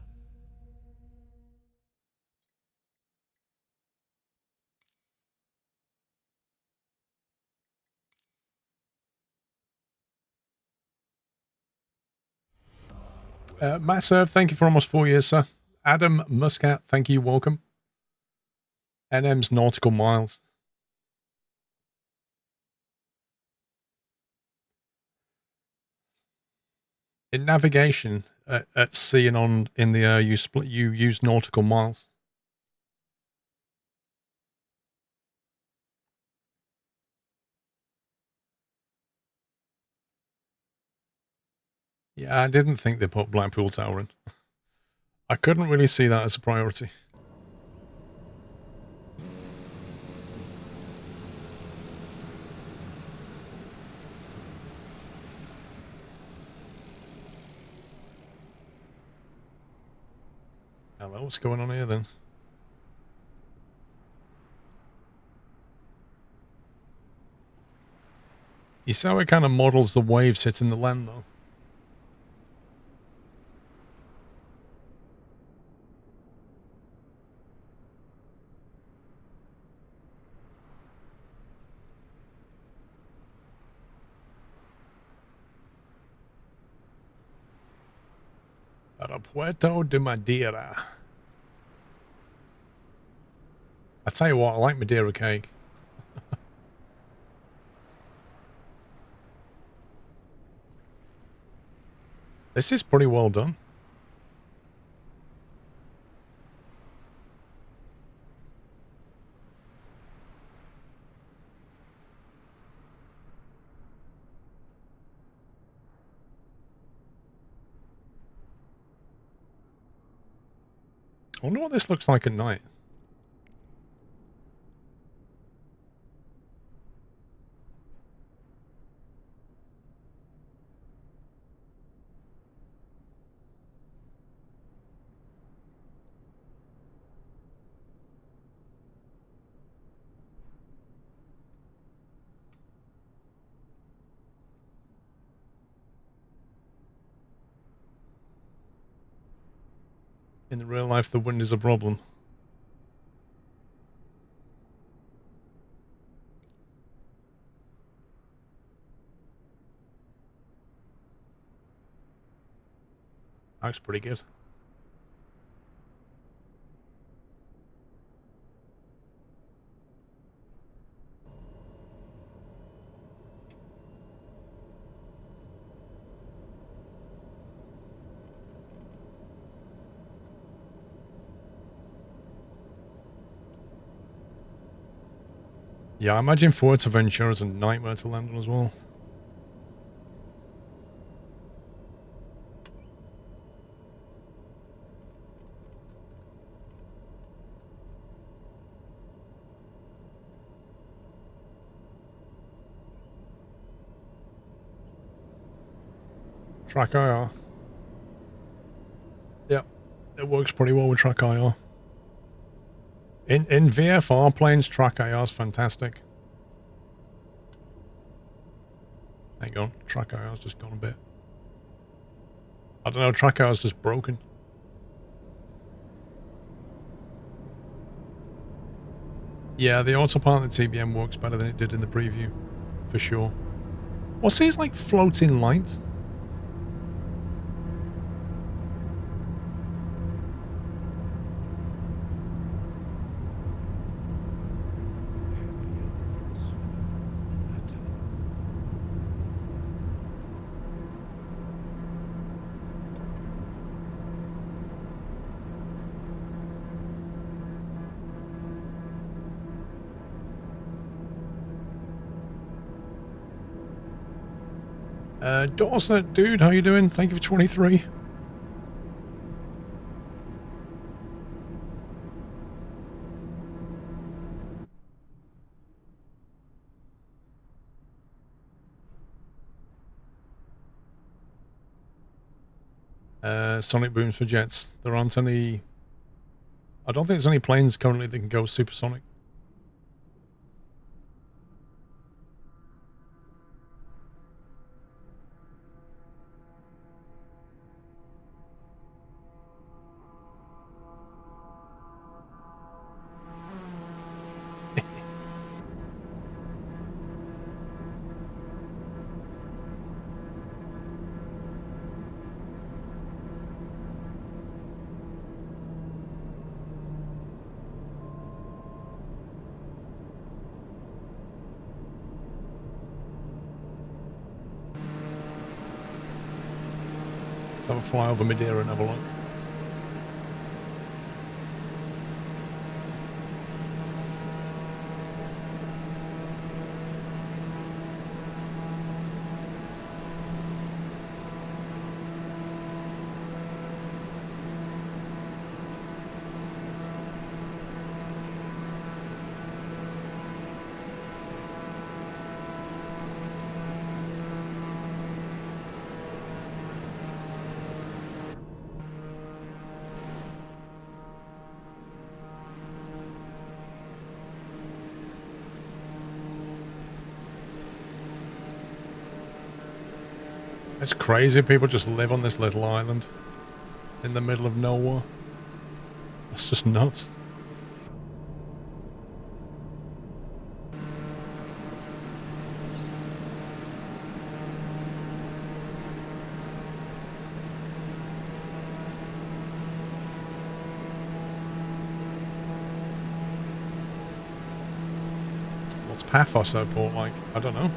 Massive, thank you for almost 4 years, sir. Adam Muscat, thank you, welcome. NM's Nautical Miles. In navigation at sea and on in the air, you use nautical miles. Yeah, I didn't think they put Blackpool Tower in. I couldn't really see that as a priority. Hello, what's going on here then? You see how it kind of models the waves hitting the land though? Aeropuerto de Madeira. I tell you what, I like Madeira cake. This is pretty well done. I wonder what this looks like at night. In the real life, the wind is a problem. Looks pretty good. Yeah, I imagine Fuerteventura is a nightmare to land on as well. Track IR. Yep, it works pretty well with Track IR. In VFR planes, Track IR is fantastic. Hang on, Track IR's just gone a bit. I don't know, Track IR's just broken. Yeah, the autopilot in the TBM works better than it did in the preview, for sure. What's these, like, floating lights? Dorset, dude, how you doing? Thank you for 23. Sonic booms for jets. There aren't any... I don't think there's any planes currently that can go supersonic. Let's have a fly over Madeira and have a look. It's crazy people just live on this little island in the middle of nowhere. That's just nuts. What's Paphos Airport like? I don't know.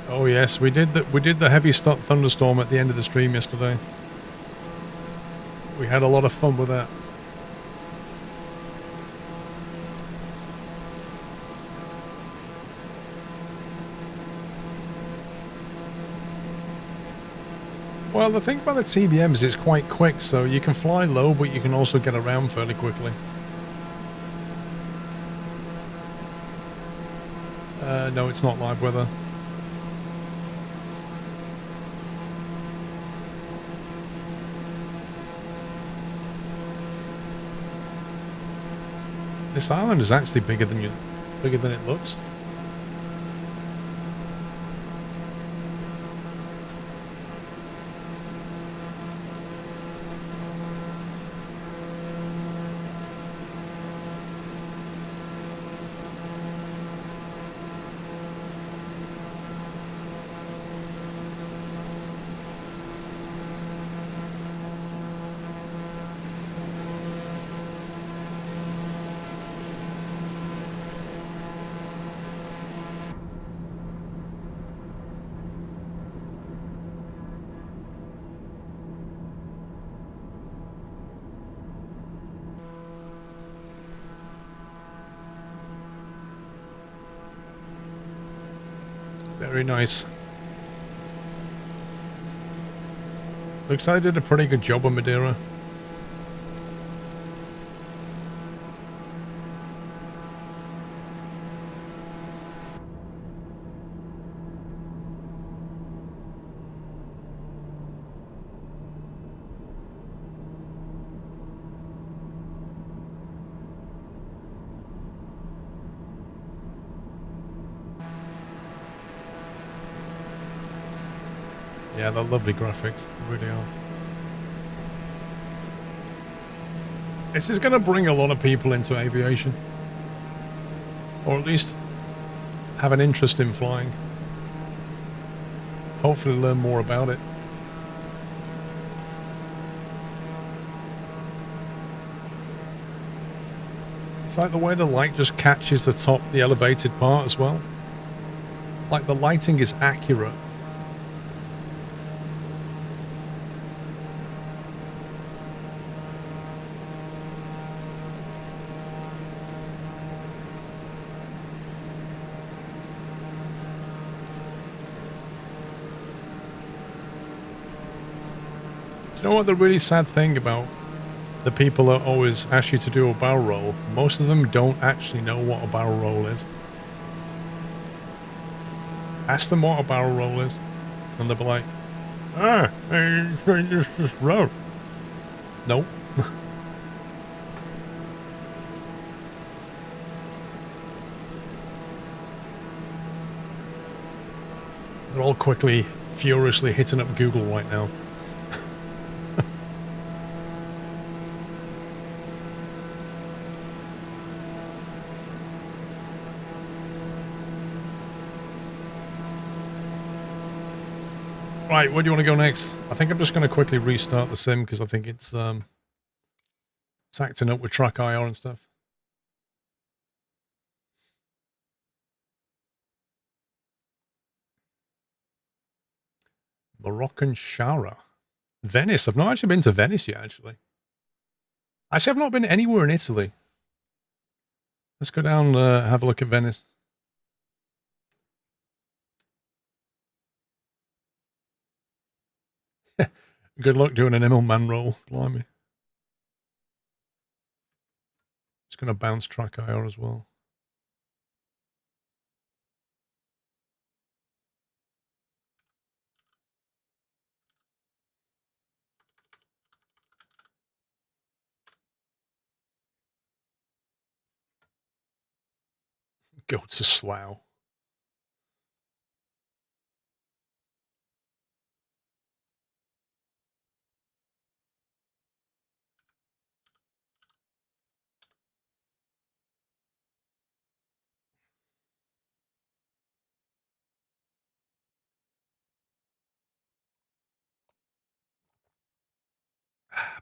Oh yes, we did the heavy thunderstorm at the end of the stream yesterday. We had a lot of fun with that. Well, the thing about the TBM is it's quite quick, so you can fly low, but you can also get around fairly quickly. No, it's not live weather. This island is actually bigger than it looks. Very nice. Looks like they did a pretty good job on Madeira. Yeah, they're lovely graphics, they really are. This is going to bring a lot of people into aviation. Or at least have an interest in flying. Hopefully learn more about it. It's like the way the light just catches the elevated part as well. Like the lighting is accurate. Do you know what the really sad thing about the people that always ask you to do a barrel roll? Most of them don't actually know what a barrel roll is. Ask them what a barrel roll is, and they'll be like, just roll. No. They're all quickly, furiously hitting up Google right now. Right, where do you want to go next? I think I'm just going to quickly restart the sim because I think it's acting up with track IR and stuff. Moroccan Shara. Venice. I've not actually been to Venice yet, actually. Actually, I've not been anywhere in Italy. Let's go down have a look at Venice. Good luck doing an Immelman roll. Blimey. It's going to bounce track IR as well. Go to Slough.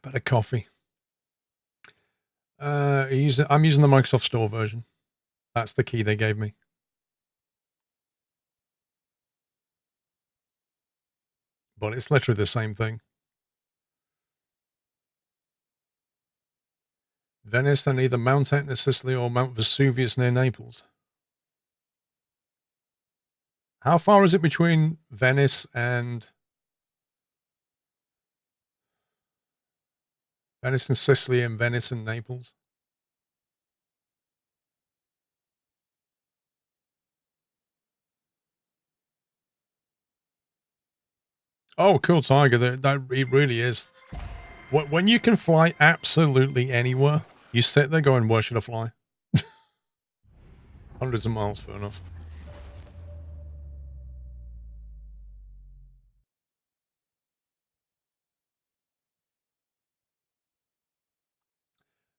Better coffee. I'm using the Microsoft Store version. That's the key they gave me. But it's literally the same thing. Venice and either Mount Etna, Sicily, or Mount Vesuvius near Naples. How far is it between Venice and Sicily and Venice and Naples? Oh, cool, Tiger. That it really is. When you can fly absolutely anywhere, you sit there going, where should I fly? Hundreds of miles, fair enough.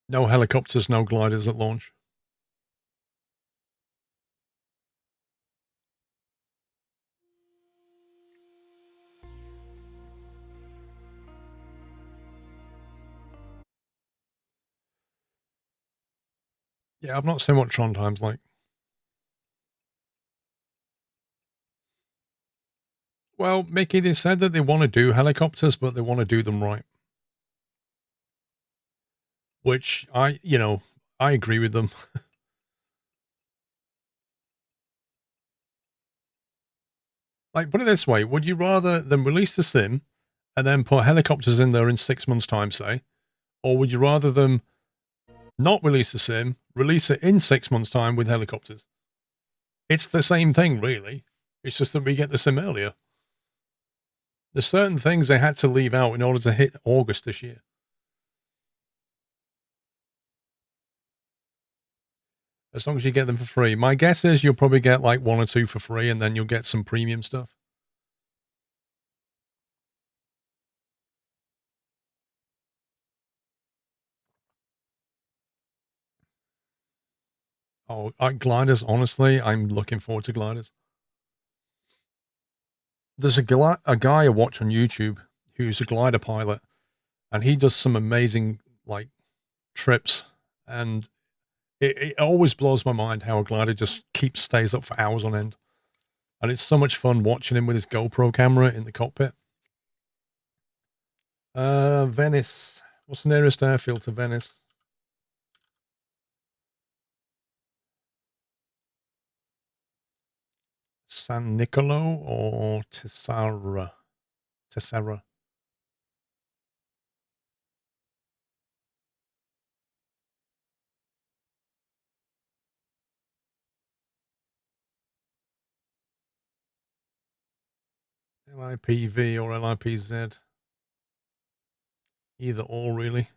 No helicopters, no gliders at launch. Yeah, I've not seen what Trondheim's like. Well, Mickey, they said that they want to do helicopters, but they want to do them right. Which I agree with them. Like, put it this way, would you rather them release the sim and then put helicopters in there in 6 months' time, say? Or would you rather them not release the sim, release it in 6 months' time with helicopters? It's the same thing, really. It's just that we get the sim earlier. There's certain things they had to leave out in order to hit August this year. As long as you get them for free. My guess is you'll probably get like 1 or 2 for free, and then you'll get some premium stuff. Oh, gliders, honestly, I'm looking forward to gliders. There's a guy I watch on YouTube who's a glider pilot, and he does some amazing, like, trips, and it always blows my mind how a glider just stays up for hours on end. And it's so much fun watching him with his GoPro camera in the cockpit. Venice. What's the nearest airfield to Venice? San Nicolo or Tessara? Tessera. LIPV or LIPZ. Either or, really.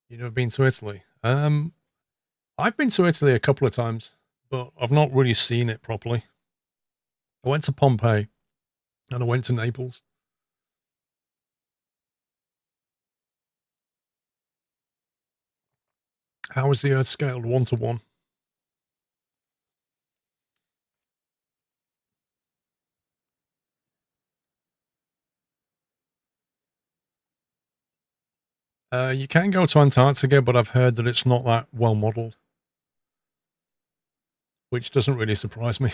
You've never been to Italy? I've been to Italy a couple of times, but I've not really seen it properly. I went to Pompeii, and I went to Naples. How is the Earth scaled 1 to 1? You can go to Antarctica, but I've heard that it's not that well modeled, which doesn't really surprise me.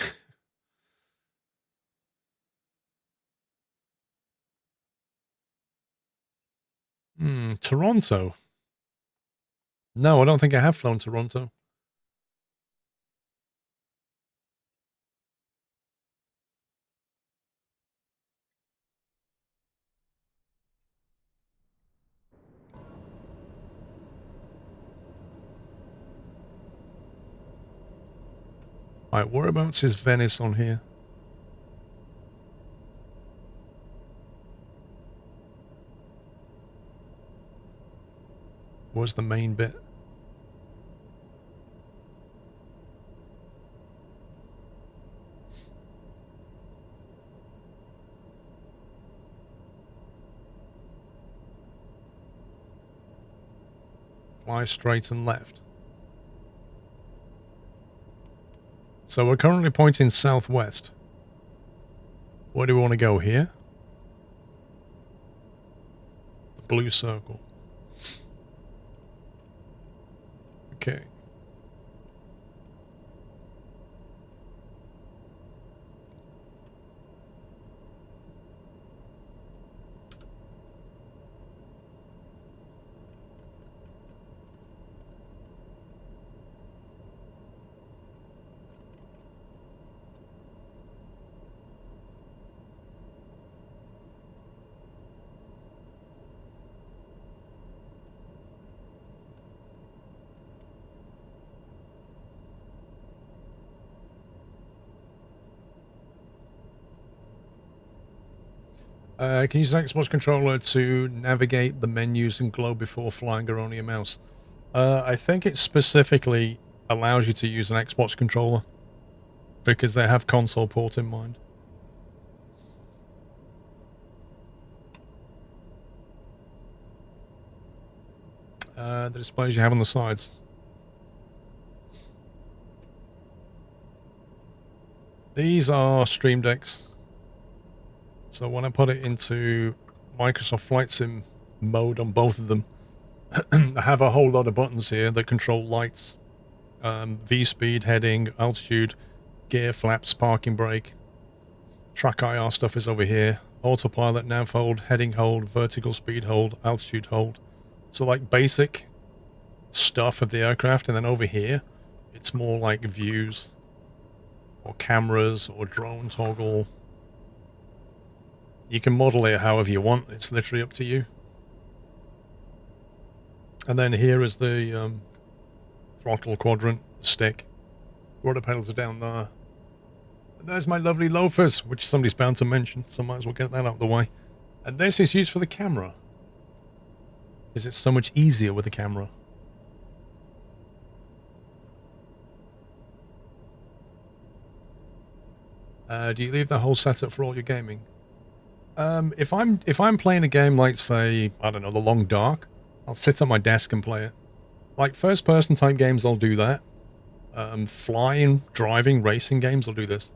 Toronto. No, I don't think I have flown Toronto. Right, whereabouts is Venice on here? Where's the main bit? Fly straight and left. So we're currently pointing southwest. Where do we want to go here? The blue circle. Okay. Can you use an Xbox controller to navigate the menus and glow before flying or only a mouse? I think it specifically allows you to use an Xbox controller because they have console port in mind. The displays you have on the sides. These are Stream Decks. So when I put it into Microsoft Flight Sim mode on both of them, I have a whole lot of buttons here that control lights, V-speed, heading, altitude, gear, flaps, parking brake. Track IR stuff is over here. Autopilot, nav hold, heading hold, vertical speed hold, altitude hold. So like basic stuff of the aircraft, and then over here, it's more like views, or cameras, or drone toggle. You can model it however you want. It's literally up to you. And then here is the throttle quadrant stick. Rudder pedals are down there. And there's my lovely loafers, which somebody's bound to mention, so might as well get that out of the way. And this is used for the camera, because it's so much easier with the camera. Do you leave the whole setup for all your gaming? If I'm playing a game like, say, I don't know, The Long Dark, I'll sit at my desk and play it. Like first-person type games, I'll do that. Flying, driving, racing games, I'll do this.